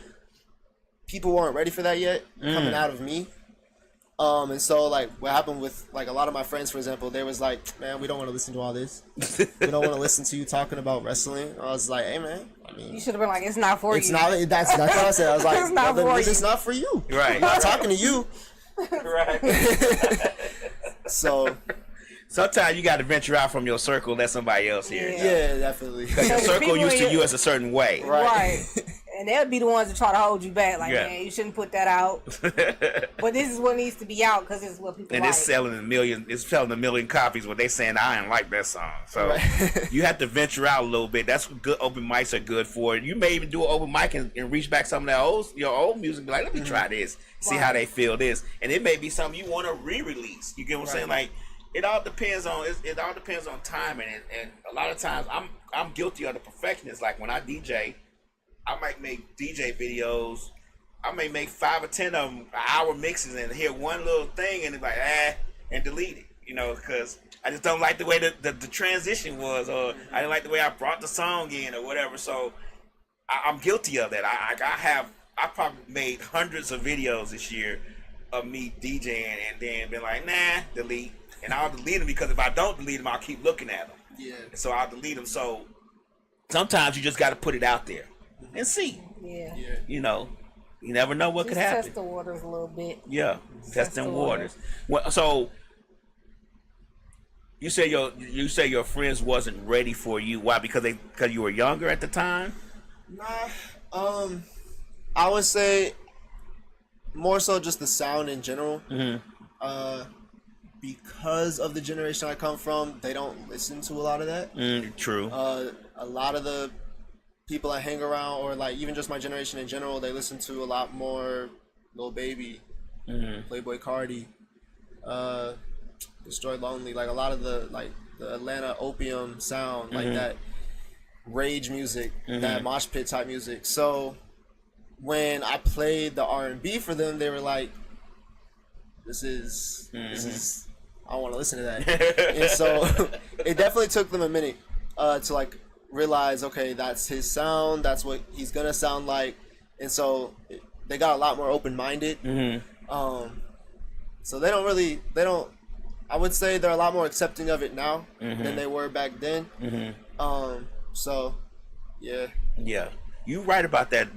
C: people weren't ready for that yet, coming out of me. And so what happened with a lot of my friends, for example, they was like, man, we don't want to listen to all this. We don't want to listen to you talking about wrestling. I was like, hey man,
B: you should have been like, it's not for
C: it's
B: you.
C: not. That's what I said. I was like,
B: It's not
C: well,
B: for
C: then it's
B: you.
C: not for you.
D: Right.
C: I'm not talking to you.
D: Right.
C: So
D: Sometimes you got to venture out from your circle, let somebody else hear it.
C: yeah, definitely.
D: Your circle
B: People
D: used to
B: in
D: you as a certain way.
B: Right. And they'll be the ones that try to hold you back. Like,
D: Yeah.
B: man, you shouldn't put that out. But this is what needs to be out, because it's what people
D: And
B: like.
D: it's selling a million copies, but they saying I didn't like that song. So you have to venture out a little bit. That's what good open mics are good for. You may even do an open mic and reach back some of that your old music and be like, let me try this, see how they feel this. And it may be something you want to re-release. You get what I'm saying? Like, it all depends on timing, and a lot of times I'm guilty of the perfectionist. Like when I DJ, I might make DJ videos. I may make 5 or 10 of them hour mixes and hear one little thing and it's like and delete it. Because I just don't like the way the transition was, or I didn't like the way I brought the song in or whatever. So I'm guilty of that. I probably made hundreds of videos this year of me DJing and then been like, nah, delete. And I'll delete them, because if I don't delete them, I'll keep looking at them.
C: Yeah.
D: So I'll delete them. So sometimes you just got to put it out there and see.
B: Yeah.
D: You never know what
B: Just
D: could happen.
B: test the waters a little bit.
D: Yeah, testing
B: the
D: waters. Well, so you say your friends wasn't ready for you. Why? Because you were younger at the time.
C: Nah. I would say more so just the sound in general. Because of the generation I come from, they don't listen to a lot of that.
D: True.
C: A lot of the people I hang around, or even just my generation in general, they listen to a lot more Lil Baby, Playboy Cardi, Destroy Lonely, a lot of the Atlanta opium sound, that rage music, that mosh pit type music. So when I played the R&B for them, they were like, this is I don't want to listen to that. And so it definitely took them a minute to realize, okay, that's his sound, that's what he's gonna sound like. And so they got a lot more open-minded. So they don't I would say they're a lot more accepting of it now than they were back then. So yeah.
D: You right about that.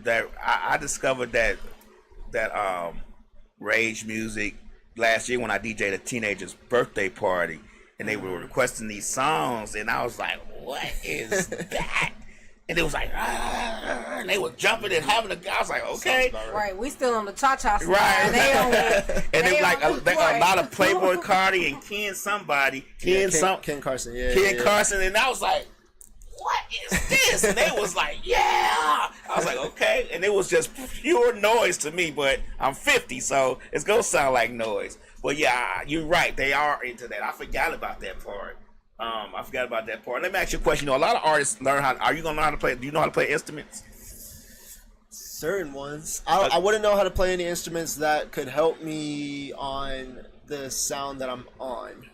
D: I discovered that rage music last year when I DJ'd a teenager's birthday party, and they were requesting these songs, and I was like, what is that? And it was like, and they were jumping and having a. I was like, okay,
B: Right, we still on the cha-cha slide.
D: right.
B: They on
D: And
B: they
D: it like
B: on the
D: a
B: play.
D: lot of Playboy Cardi and Ken
C: Ken Carson, yeah.
D: Ken Carson, and I was like, what is this? And they was like, yeah. I was like, okay. And it was just pure noise to me, but I'm 50, so it's gonna sound like noise. But yeah, you're right. They are into that. I forgot about that part. Let me ask you a question. You know, a lot of artists learn how. Are you gonna learn how to play? Do you know how to play instruments?
C: Certain ones. I wouldn't know how to play any instruments that could help me on the sound that I'm on.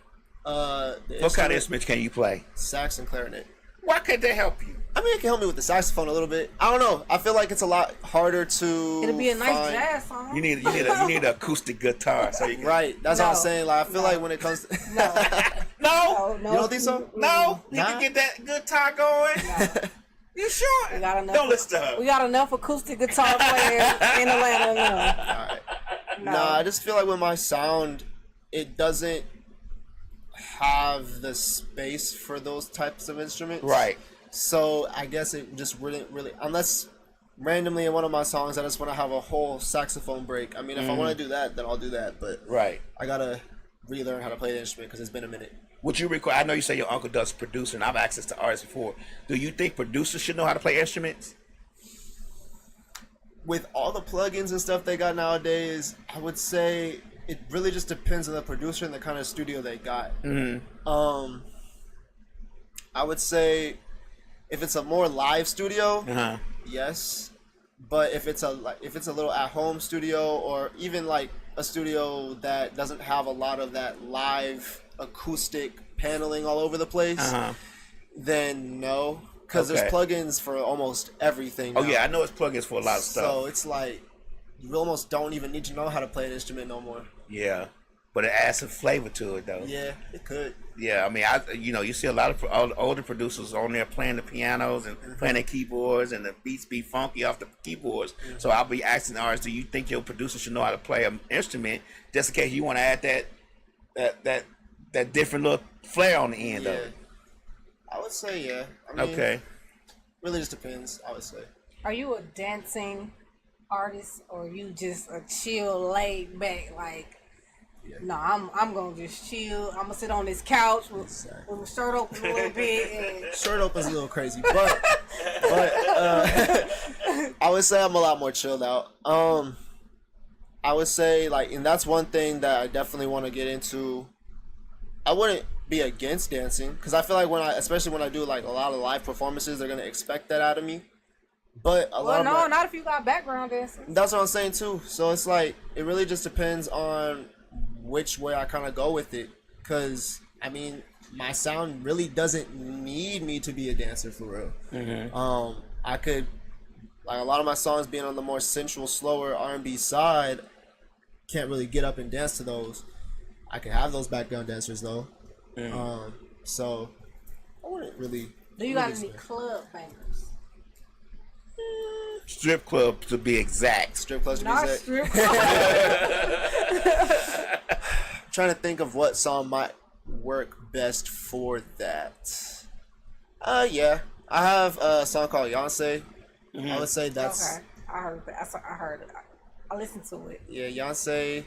D: What kind of instruments can you play?
C: Sax and clarinet.
D: Why can't they help you?
C: I mean, it can help me with the saxophone a little bit. I don't know. I feel like it's a lot harder to.
B: It'll be a nice
C: find...
B: jazz song.
D: You need an acoustic guitar so you can.
C: Right. That's what I'm
B: No.
C: saying. Like, I feel like when it comes to.
D: No,
C: You don't think so?
D: no, you
C: Nah.
D: can get that guitar going. You sure?
B: We got enough.
D: Don't listen to her.
B: We got enough acoustic guitar players in Atlanta now.
C: Alright.
B: No.
C: Nah, I just feel like with my sound, it doesn't have the space for those types of instruments.
D: Right.
C: So I guess it just wouldn't really, unless randomly in one of my songs I just want to have a whole saxophone break. I mean, if I want to do that, then I'll do that. But
D: Right.
C: I gotta relearn how to play the instrument because it's been a minute.
D: Would you require? I know you say your uncle does producer, and I've access to artists before. Do you think producers should know how to play instruments?
C: With all the plugins and stuff they got nowadays, I would say it really just depends on the producer and the kind of studio they got. I would say if it's a more live studio, yes. But if it's a little at home studio, or even like a studio that doesn't have a lot of that live acoustic paneling all over the place, then no. Because
D: Okay.
C: there's plugins for almost everything.
D: Oh
C: now.
D: yeah, I know it's plugins for a lot of stuff.
C: So it's like you almost don't even need to know how to play an instrument no more.
D: Yeah, but it adds some flavor to it though.
C: Yeah, it could.
D: Yeah, I mean, you see a lot of older producers on there playing the pianos and playing their keyboards, and the beats be funky off the keyboards. So I'll be asking artists, do you think your producer should know how to play an instrument, just in case you want to add that different little flair on the end of
C: Yeah.
D: it?
C: I would say yeah. I mean,
D: Okay.
C: Really just depends, I would say.
B: Are you a dancing artist, or you just a chill, laid back? Like, no, I'm gonna just chill. I'm gonna sit on this couch with my shirt open a little bit. And
C: Shirt opens a little crazy, but I would say I'm a lot more chilled out. I would say like, and that's one thing that I definitely want to get into. I wouldn't be against dancing because I feel like especially when I do like a lot of live performances, they're gonna expect that out of me. But a lot
B: well,
C: of
B: no,
C: my-
B: not if you got background dancing.
C: That's what I'm saying too. So it's like it really just depends on which way I kind of go with it. Cause I mean, my sound really doesn't need me to be a dancer for real. I could, like a lot of my songs being on the more sensual, slower R&B side, can't really get up and dance to those. I could have those background dancers though. So I wouldn't really.
B: Do you got any club bangers?
D: Strip club to be exact.
C: Strip clubs
B: Not
C: music.
B: strip club.
C: Trying to think of what song might work best for that. Yeah, I have a song called Yonsei. I would say that's
B: Okay, I heard that. I heard it. I listened to it.
C: yeah, Yonsei.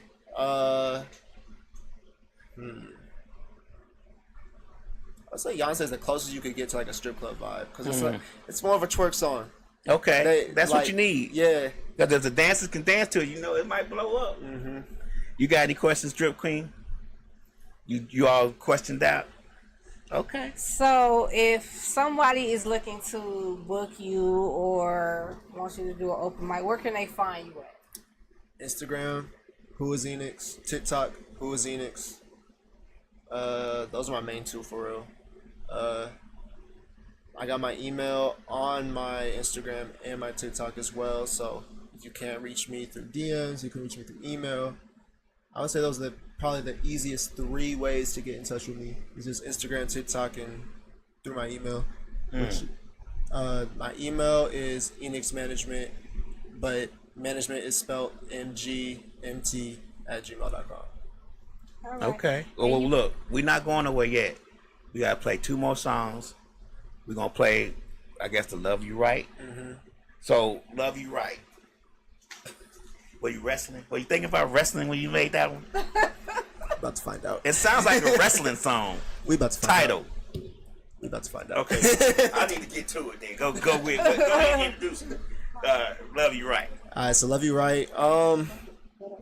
C: I'd say Yonsei is the closest you could get to like a strip club vibe because it's like it's more of a twerk song.
D: Okay, that's
C: like,
D: what you need.
C: Yeah.
D: Because if the dancers can dance to it, it might blow up. You got any questions, Drip Queen? You all questioned out? Okay.
B: So, if somebody is looking to book you or wants you to do an open mic, where can they find you at?
C: Instagram, Who is Enix? TikTok, Who is Enix? Those are my main two for real. I got my email on my Instagram and my TikTok as well. So if you can't reach me through DMs, you can reach me through email. I would say those are probably the easiest 3 ways to get in touch with me. It's just Instagram, TikTok, and through my email. My email is Enix Management, but management is spelled mgmt@gmail.com.
B: All right.
D: Okay. Well, look, we're not going nowhere yet. We got to play 2 more songs. we're gonna play, I guess, the Love You Right. So, Love You Right. Were you wrestling? Were you thinking about wrestling when you made that one?
C: About to find out.
D: It sounds like a wrestling song.
C: We about to find
D: Title.
C: out. We about to find out.
D: Okay, I need to get to it then. Go with. Go ahead and introduce it. Love You Right.
C: All right, so Love You Right.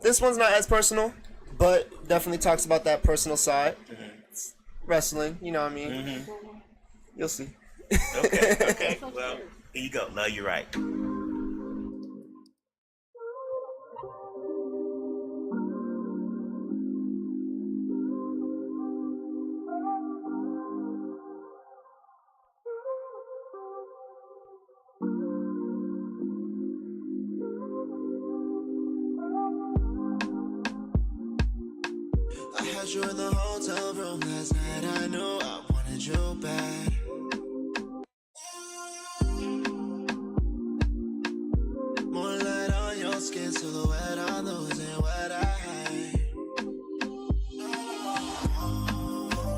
C: This one's not as personal, but definitely talks about that personal side. It's wrestling, you know what I mean? You'll see.
D: Okay. Well, here you go. Love You Right.
F: I had you in the hotel room last night. I knew I wanted you bad. Moonlight on your skin, silhouette on losing what I hide.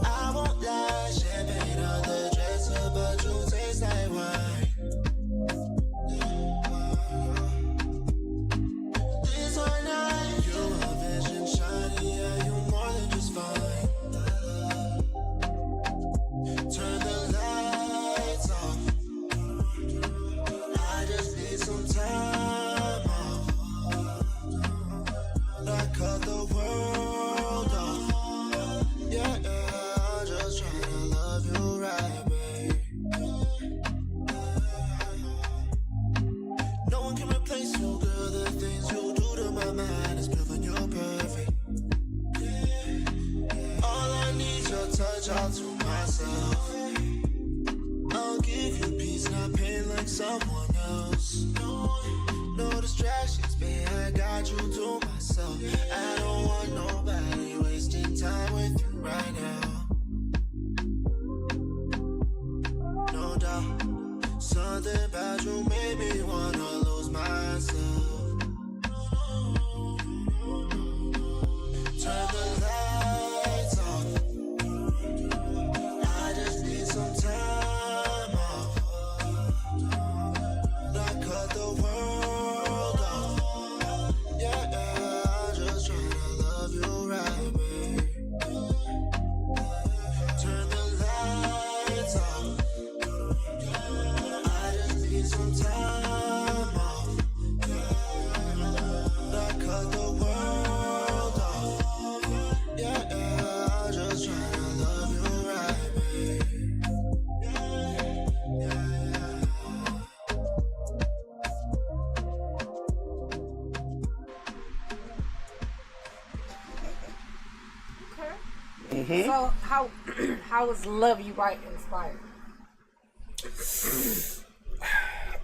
F: I won't lie, champagne on the dresser, but you taste like wine. This one night, you a vision shiny, yeah, you more than just fine. Turn the lights off. I just need some time off. I cut the world off. Yeah, I'm just trying to love you right, babe. No one can replace you, girl. The things you do to my mind is proving you're perfect. All I need your touch, all to myself. I'll give you peace, not pain like someone else. No distractions, babe, I got you to myself. I don't want nobody wasting time with you right now. No doubt, something about you made me wanna lose myself. Turn the lights off. I just need some time off. I cut the world off. Yeah, I'm just trying to love you right, babe. Turn the lights off. I just need some time off. I cut the world off. Yeah, I'm just trying to love you right, babe.
B: So how was Love You Right inspired?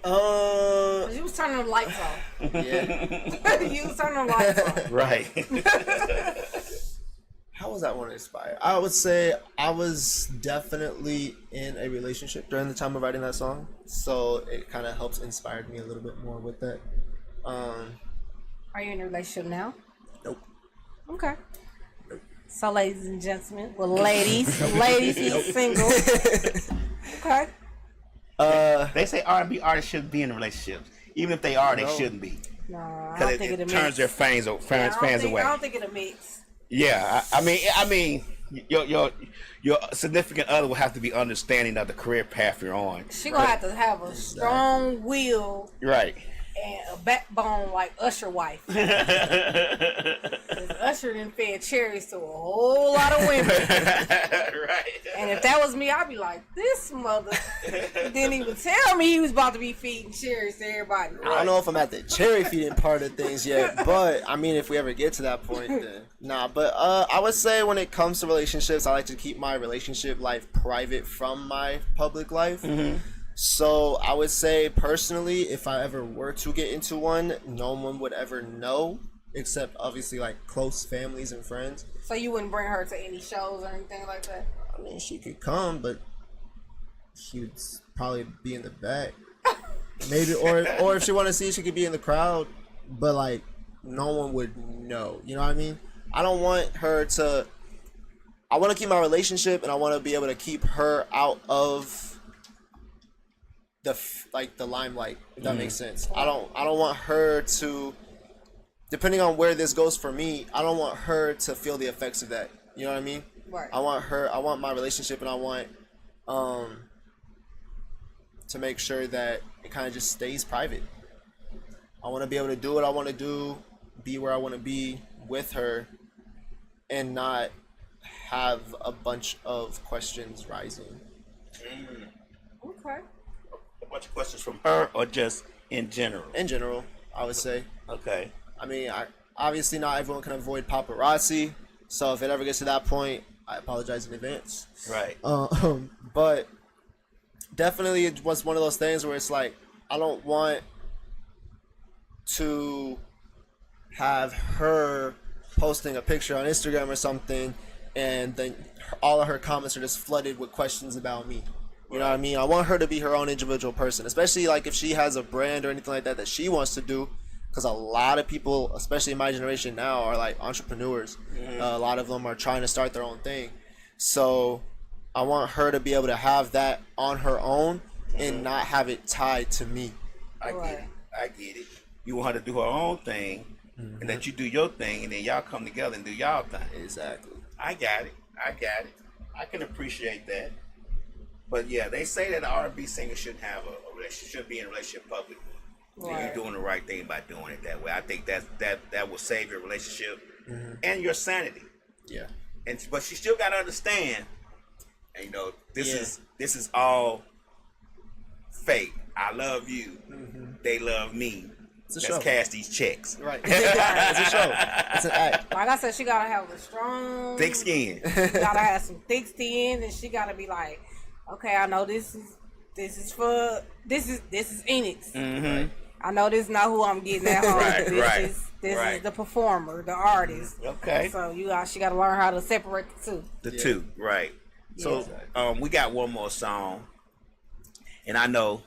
B: Cause you was turning the lights off.
C: Yeah.
B: You was turning the lights off.
D: Right.
C: How was that one inspired? I would say I was definitely in a relationship during the time of writing that song, so it kind of helps inspired me a little bit more with that.
B: Are you in a relationship now?
C: Nope.
B: Okay. So, ladies and gentlemen, well, ladies, he's single. Okay.
D: They say R&B artists shouldn't be in relationships. Even if they are, they shouldn't be.
B: No, I
D: Because
B: don't think
D: it
B: it'll
D: turns
B: mix.
D: their fans away.
B: I don't think it'll mix.
D: Yeah, I mean, your significant other will have to be understanding of the career path you're on.
B: She gonna have to have a strong will
D: Right.
B: and a backbone like Usher wife. 'Cause Usher done fed cherries to a whole lot of women.
D: Right.
B: And if that was me, I'd be like, this mother didn't even tell me he was about to be feeding cherries to everybody.
C: I don't know if I'm at the cherry feeding part of things yet, but I mean, if we ever get to that point, then nah. But I would say when it comes to relationships, I like to keep my relationship life private from my public life. So I would say personally, if I ever were to get into one, no one would ever know, except obviously like close families and friends.
B: So you wouldn't bring her to any shows or anything like that?
C: I mean, she could come, but she would probably be in the back. Maybe, or if she wanted to see, she could be in the crowd, but like no one would know. You know what I mean? I don't want her to. I want to keep my relationship, and I want to be able to keep her out of the limelight, if that makes sense. I don't want her to, depending on where this goes for me, I don't want her to feel the effects of that. You know what I mean?
B: Right.
C: I want my relationship, and I want to make sure that it kind of just stays private. I want to be able to do what I want to do, be where I want to be with her, and not have a bunch of questions rising.
B: Okay.
D: A bunch of questions from her, or just in general?
C: In general, I would say.
D: Okay.
C: I mean, obviously not everyone can avoid paparazzi, so if it ever gets to that point, I apologize in advance.
D: Right.
C: But definitely it was one of those things where it's like, I don't want to have her posting a picture on Instagram or something, and then all of her comments are just flooded with questions about me. You know what I mean? I want her to be her own individual person, especially like if she has a brand or anything like that that she wants to do. Because a lot of people, especially in my generation now, are like entrepreneurs. A lot of them are trying to start their own thing. So I want her to be able to have that on her own and not have it tied to me.
D: I get it. You want her to do her own thing, and that you do your thing, and then y'all come together and do y'all thing.
C: Exactly.
D: I got it. I can appreciate that. But yeah, they say that an R&B singer shouldn't have a relationship, shouldn't be in a relationship publicly.
B: Right.
D: You're doing the right thing by doing it that way. I think that will save your relationship and your sanity.
C: Yeah.
D: But she still got to understand, and, this is all fake. I love you. They love me.
C: It's a
D: Let's
C: show.
D: cash these checks.
C: Right. It's a show. It's an act.
B: Like I said, she gotta have a strong,
D: Thick skin.
B: gotta have some thick skin, and she gotta be like, okay, I know this is Enix.
D: Mm-hmm.
B: I know this is not who I'm getting at home.
D: Right,
B: This
D: right.
B: is the performer, the artist.
D: Okay.
B: So she gotta learn how to separate the two.
D: The two, right. So we got one more song. And I know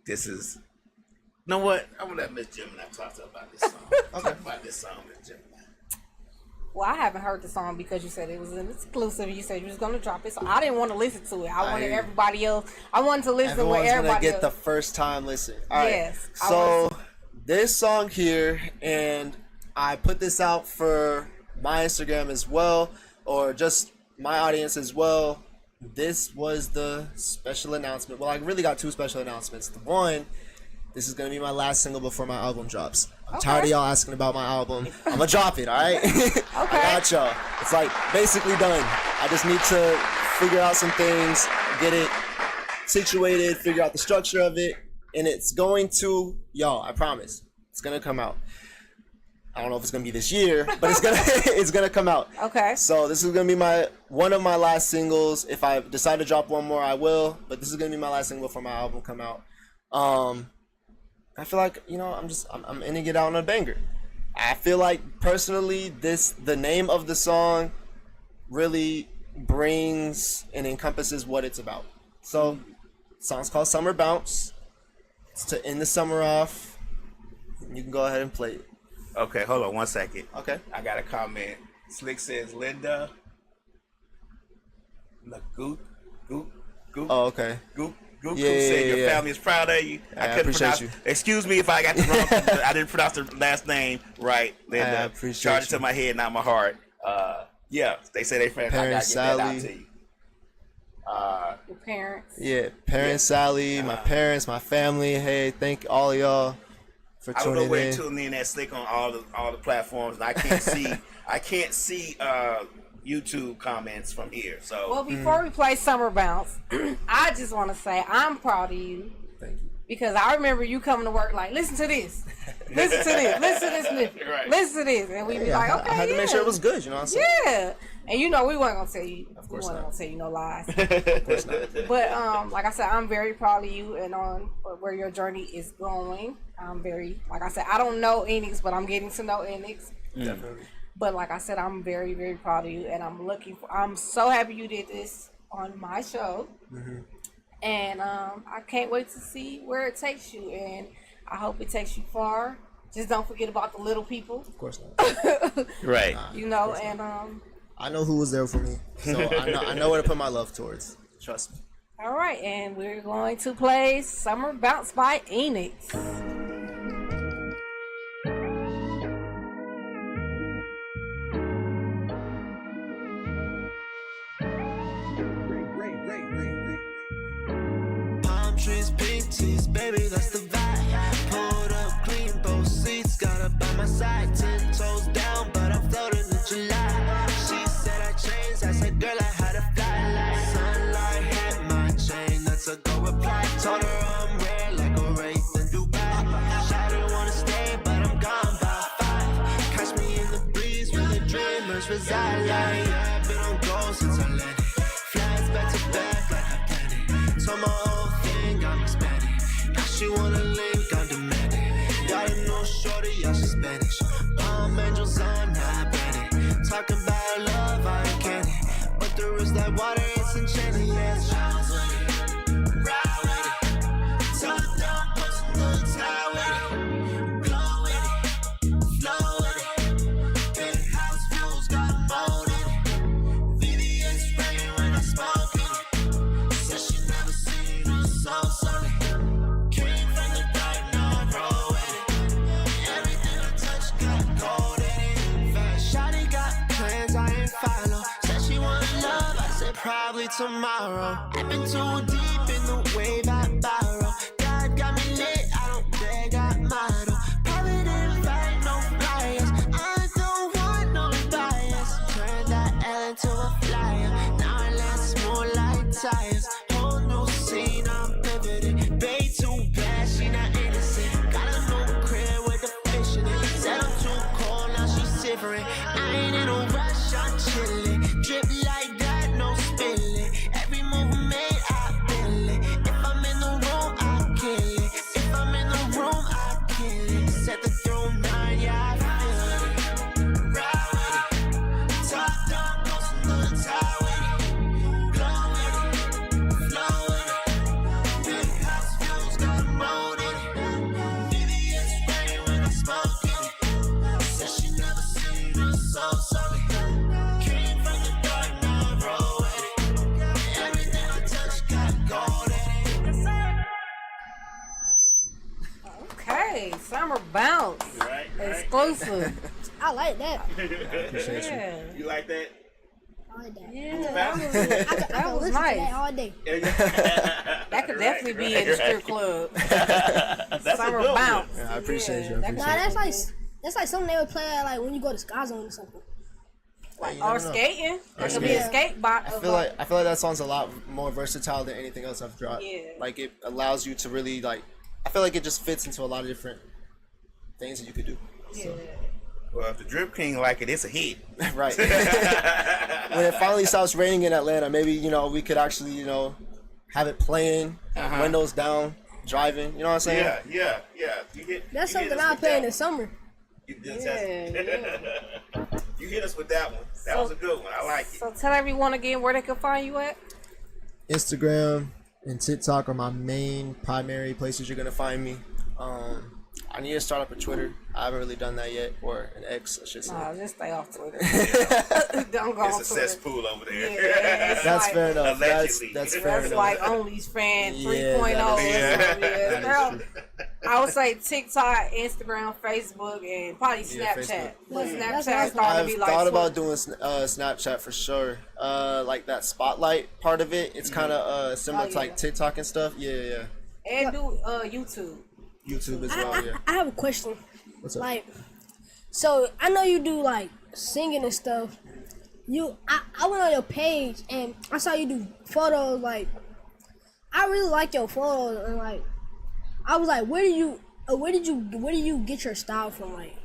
D: this is, you know what? I'm gonna let Miss Gemini talk to her about this song. Talk about this song, Miss Gemini.
B: Well, I haven't heard the song because you said it was an exclusive. You said you was gonna drop it, so I didn't want to listen to it. I wanted everybody else. I wanted to listen
C: Everyone's
B: with everybody
C: gonna get
B: else.
C: the first time listen. All right.
B: Yes, I
C: So this song here, and I put this out for my Instagram as well, or just my audience as well. This was the special announcement. Well, I really got two special announcements. The one, this is gonna be my last single before my album drops. I'm tired of y'all asking about my album. I'm gonna drop it, all right? I got y'all. It's like basically done. I just need to figure out some things, get it situated, figure out the structure of it, and it's going to, y'all, I promise, it's gonna come out. I don't know if it's gonna be this year, but it's gonna come out.
B: Okay.
C: So this is gonna be one of my last singles. If I decide to drop one more, I will. But this is gonna be my last single before my album come out. I feel like I'm ending it out on a banger. I feel like personally, the name of the song really brings and encompasses what it's about. So, the song's called Summer Bounce. It's to end the summer off. You can go ahead and play it.
D: Okay, hold on 1 second.
C: Okay.
D: I got a comment. Slick says, Linda, Goop.
C: Oh, okay.
D: Goop
C: Yeah,
D: said your
C: yeah.
D: family is proud of you.
C: I appreciate you.
D: Excuse me if I got the wrong. I didn't pronounce the last name right. Linda.
C: I appreciate
D: Charge it
C: you.
D: to my head, not my heart. Yeah, they say they friends. I gotta get that out to you.
B: Your parents.
C: Yeah, parents, Sally, my parents, my family. Hey, thank all of y'all for
D: I don't know
C: tuning
D: where
C: in.
D: to tune in that Slick on all the platforms, and I can't see YouTube comments from here. So
B: Well, before we play Summer Bounce, I just want to say I'm proud of you.
C: Thank you.
B: Because I remember you coming to work like, listen to this. Listen to this. Listen to this snippet.
D: Right.
B: Listen to this. And we'd be like, okay,
C: I had to make sure it was good, you know what I'm saying?
B: Yeah. And we weren't going to tell you.
C: Of course
B: we weren't
C: not.
B: going to tell you no lies.
C: Of course not.
B: But like I said, I'm very proud of you and on where your journey is going. I'm very, like I said, I don't know Enix, but I'm getting to know Enix.
C: Definitely.
B: But like I said, I'm very, very proud of you, and I'm so happy you did this on my show. And I can't wait to see where it takes you, and I hope it takes you far. Just don't forget about the little people,
C: Of course not.
D: right.
C: I know who was there for me, so I know where to put my love towards. Trust me.
B: All right, and we're going to play Summer Bounce by Enix.
F: Palm trees, pink tees, baby, that's the vibe. Pulled up, clean both seats, got her by my side. 10 toes down, but I'm floating in July. She said I changed, I said, girl, I had a fly like sunlight hit my chain. That's a go reply. Told her I'm rare like a wraith in Dubai. Shawty wanna stay, but I'm gone by 5. Catch me in the breeze where the dreamers reside. Like, yeah, I've been on gold since I landed. Flies back to back like I planned it. Told my whole thing I'm expanding. Now she wanna link, I'm demanding. Got a new shorty, yeah, she's Spanish. Palm angels, I'm not bandit. Talking about love, I ain't candy. But the wrist like water, it's enchanted, yeah. Ride with it, ride with it. Top down, push the tie with it. Blow with it, flow with it. Big house views, got a mold in it. VVS spraying when I smoke it. Said she never seen a soul sorry. Came from the dark, now I roll with it. Everything I touch got gold in it. Fast shawty got plans I ain't follow. Said she wanna love, I said probably tomorrow. I've been too deep in the wave I borrow. God got me lit, I don't beg, I model. Probably didn't fight no flyers. I don't want no bias. Turn that L into a flyer. Now I land smooth like tires. Whole new scene, I'm pivoting. Bay too bad, she not innocent. Got a new crib with the fish in it. Said I'm too cold, now she's shivering. I ain't in a rush, I'm chilling. Drip like that, no spilling. Every move I made, I feel it. If I'm in the room, I kill it. If I'm in the room, I kill it. Set the throne nine, yeah, I feel it. Ride with it. Top down, close to the tie with it. Blow with it, flow with it. Big house views, got a mold in it. VVS spray when I smoke it. Said she never seen a soul sorry. Came from the dark, now I roll with it. Everything I touch got gold in it.
B: Okay, Summer Bounce.
D: Right,
B: Exclusive.
E: I like that.
C: Appreciate you.
B: Yeah.
D: You like that?
E: I like that.
B: Yeah,
D: Bounce?
E: I can
B: was
E: listen
B: nice.
E: to that all day.
B: that could definitely be in the strip club.
D: That's
B: Summer
D: a good
B: Bounce.
C: Yeah, I appreciate you. I
B: that
C: appreciate
E: Nah,
C: you.
E: that's like something they would play at, like when you go to Sky Zone or something.
C: You
B: Or
C: never know.
B: skating. That could be a skate box.
C: I feel like that song's a lot more versatile than anything else I've dropped.
B: Yeah.
C: Like it allows you to really like. I feel like it just fits into a lot of different things that you could do. So,
D: Well, if the Drip King like it, it's a hit.
C: right. When it finally stops raining in Atlanta, maybe we could actually have it playing, windows down, driving. You know what I'm saying?
D: Yeah. You hit,
E: That's
D: you hit
E: something
D: us
E: I
D: with
E: play
D: that
E: in the
D: one.
E: summer.
D: You hit us with that one. That was a good one. I like it.
B: So tell everyone again where they can find you at.
C: Instagram and TikTok are my main primary places you're gonna find me. I need to start up a Twitter. I haven't really done that yet, or an X, I should say.
B: Nah, just stay off Twitter. Don't go
D: It's
B: on
D: a
B: Twitter.
D: cesspool over there.
B: Yeah, it's
C: That's
B: like,
C: fair enough.
D: Allegedly.
C: That's fair
B: That's
C: enough.
B: like OnlyFans 3.0.
C: Yeah, that
B: Yeah,
C: is
B: girl, I would say TikTok, Instagram, Facebook, and probably
C: Yeah,
B: Snapchat.
C: Facebook.
B: But
E: Yeah,
B: Snapchat
E: that's
B: starting to
C: I've
B: be like
C: thought about
B: Twitter.
C: doing Snapchat for sure. Like that spotlight part of it. It's kind of similar
B: Oh,
C: to like
B: yeah.
C: TikTok and stuff. Yeah.
B: And do YouTube.
C: YouTube as well. Yeah.
E: I have a question.
C: What's up?
E: Like, so I know you do like singing and stuff. I went on your page and I saw you do photos. Like, I really like your photos, and like, I was like, where do you get your style from? Like,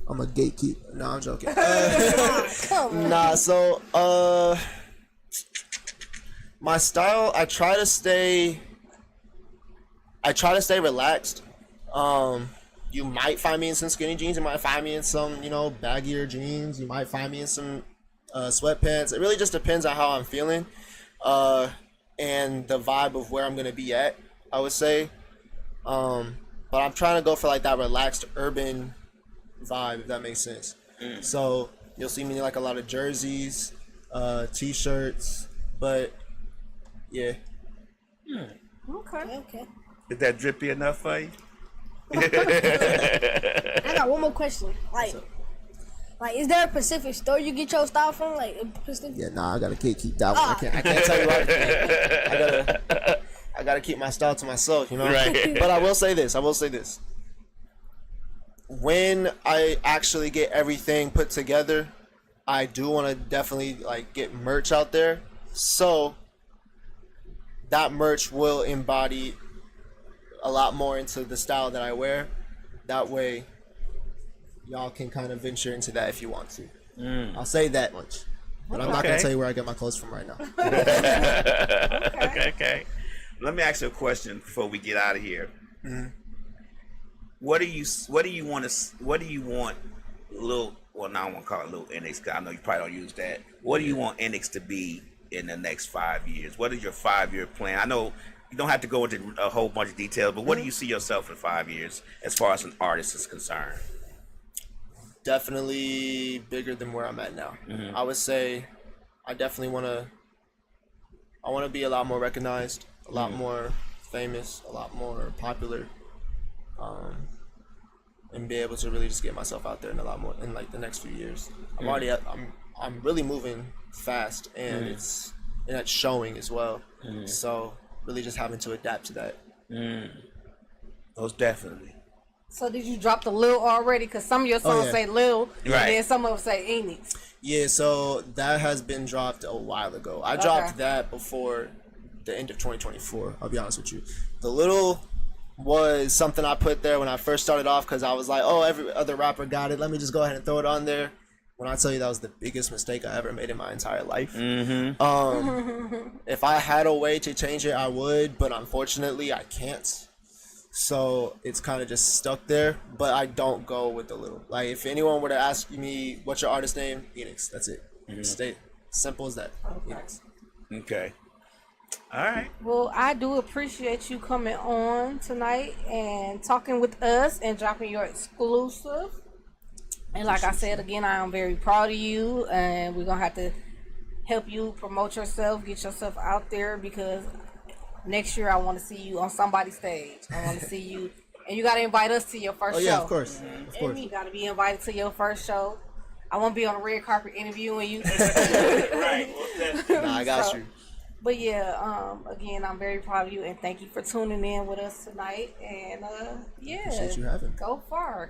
C: I'm a gatekeeper. No, I'm joking.
E: come on.
C: Nah, so my style, I try to stay relaxed. You might find me in some skinny jeans, you might find me in some, baggier jeans, you might find me in some sweatpants. It really just depends on how I'm feeling and the vibe of where I'm gonna be at, I would say. But I'm trying to go for like that relaxed urban vibe, if that makes sense. So you'll see me in like a lot of jerseys, t-shirts, but yeah,
B: Okay.
E: Okay.
D: Is that drippy enough for you?
E: I got one more question. Like, is there a specific store you get your style from? Like, a specific...
C: Yeah, nah, I gotta keep that one. I can't tell you everything. I gotta keep my style to myself, you know.
D: Right.
C: But I will say this. When I actually get everything put together, I do want to definitely like get merch out there. So that merch will embody a lot more into the style that I wear. That way, y'all can kind of venture into that if you want to. I'll say that much. But I'm not going to tell you where I get my clothes from right now.
D: Okay. Let me ask you a question before we get out of here.
C: Mm-hmm.
D: What do you want Lil, well, now I won't call it Lil Enix, because I know you probably don't use that. What do you want Enix to be in the next 5 years? What is your 5-year plan? I know you don't have to go into a whole bunch of details, but what do you see yourself in 5 years as far as an artist is concerned?
C: Definitely bigger than where I'm at now. I would say I definitely want to be a lot more recognized, a lot more famous, a lot more popular, and be able to really just get myself out there in a lot more in like the next few years. I'm really moving fast, and it's showing as well. So really just having to adapt to that.
D: Most definitely.
B: So did you drop the Lil already? Because some of your songs say Lil, and then some of them say Enix.
C: Yeah, so that has been dropped a while ago. I dropped that before the end of 2024, I'll be honest with you. The Little was something I put there when I first started off because I was like, oh, every other rapper got it. Let me just go ahead and throw it on there. When I tell you that was the biggest mistake I ever made in my entire life. If I had a way to change it, I would, but unfortunately I can't. So it's kind of just stuck there, but I don't go with the Little. Like if anyone were to ask me, what's your artist name? Enix, that's it. Stay simple as that. Enix.
D: Okay. All right.
B: Well, I do appreciate you coming on tonight and talking with us and dropping your exclusive. And like I said again, I am very proud of you, and we're gonna have to help you promote yourself, get yourself out there, because next year I want to see you on somebody's stage. I want to see you, and you gotta invite us to your first show.
C: Yeah, of course.
B: And you gotta be invited to your first show. I won't be on the red carpet interviewing you.
D: Right.
C: Nah, I got you.
B: But yeah, again, I'm very proud of you, and thank you for tuning in with us tonight. And yeah,
C: Appreciate you having me.
B: Go far.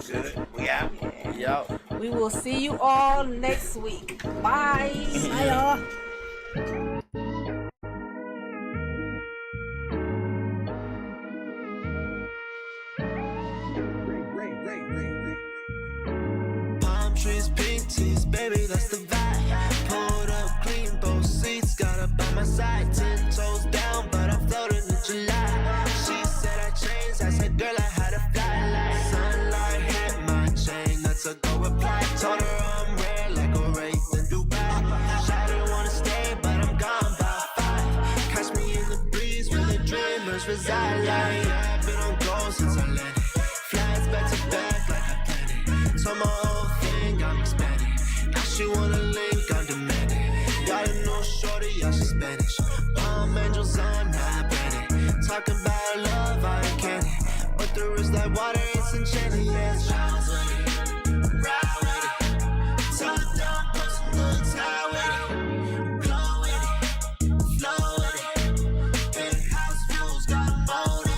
D: Good. We out.
C: Yeah.
B: We will see you all next week. Bye.
E: Bye, y'all.
F: Palm trees, pink tees, baby, that's the vibe. Pulled up, clean both seats, got her by my side. 10 toes down, but I'm floating in July. She said I changed, I said, girl, I had a fly like sunlight hit my chain. That's a go reply. Told her I'm rare like a wraith in Dubai. Shawty wanna stay, but I'm gone by 5. Catch me in the breeze where the dreamers reside. Like, yeah, I've been on gold since I landed. Flies back to back like I planned it. So my whole thing got me expanded. Now she wanna link, I'm demanding. Got a new shorty, yeah, she's Spanish. Palm angels, I'm not bandit. Talking about love, I ain't candy. But the wrist like water, it's enchanted, yeah. Shines with it, ride with it. Top down, put some good tie with it. Glow with it, flow with it. Penthouse views, got a mold in it.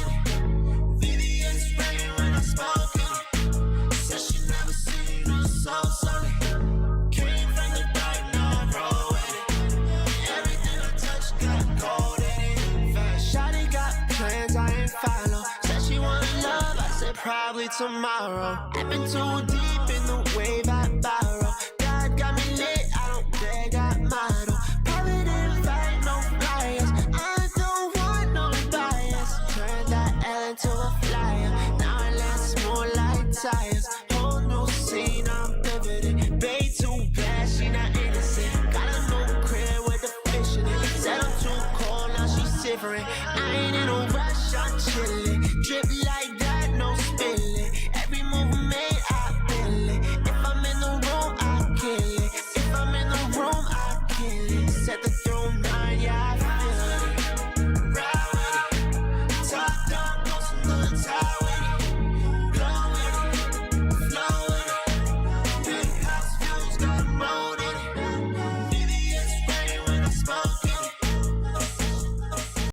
F: VVS spray when I smoke it. Said she never seen a soul sorry. Came from the dark, now I roll with it. Everything I touch got gold in it. Fast shawty got plans I ain't follow. Said she wanna love, I said probably tomorrow. I've been too deep in the wave I borrow. God got me lit, I don't beg, I model. Private invite, no flyers. I don't want no bias. Turn that L into a flyer. Now I land smooth like tires. Whole new scene, I'm pivoting. Bay too bad, she not innocent. Got a new crib with the fish in it. Said I'm too cold, now she's shivering. I ain't in a rush, I'm chilling. Drip like that, no spilling. Every move I made, I feel it. If I'm in the room, I kill it. If I'm in the room, I kill it. Set the throne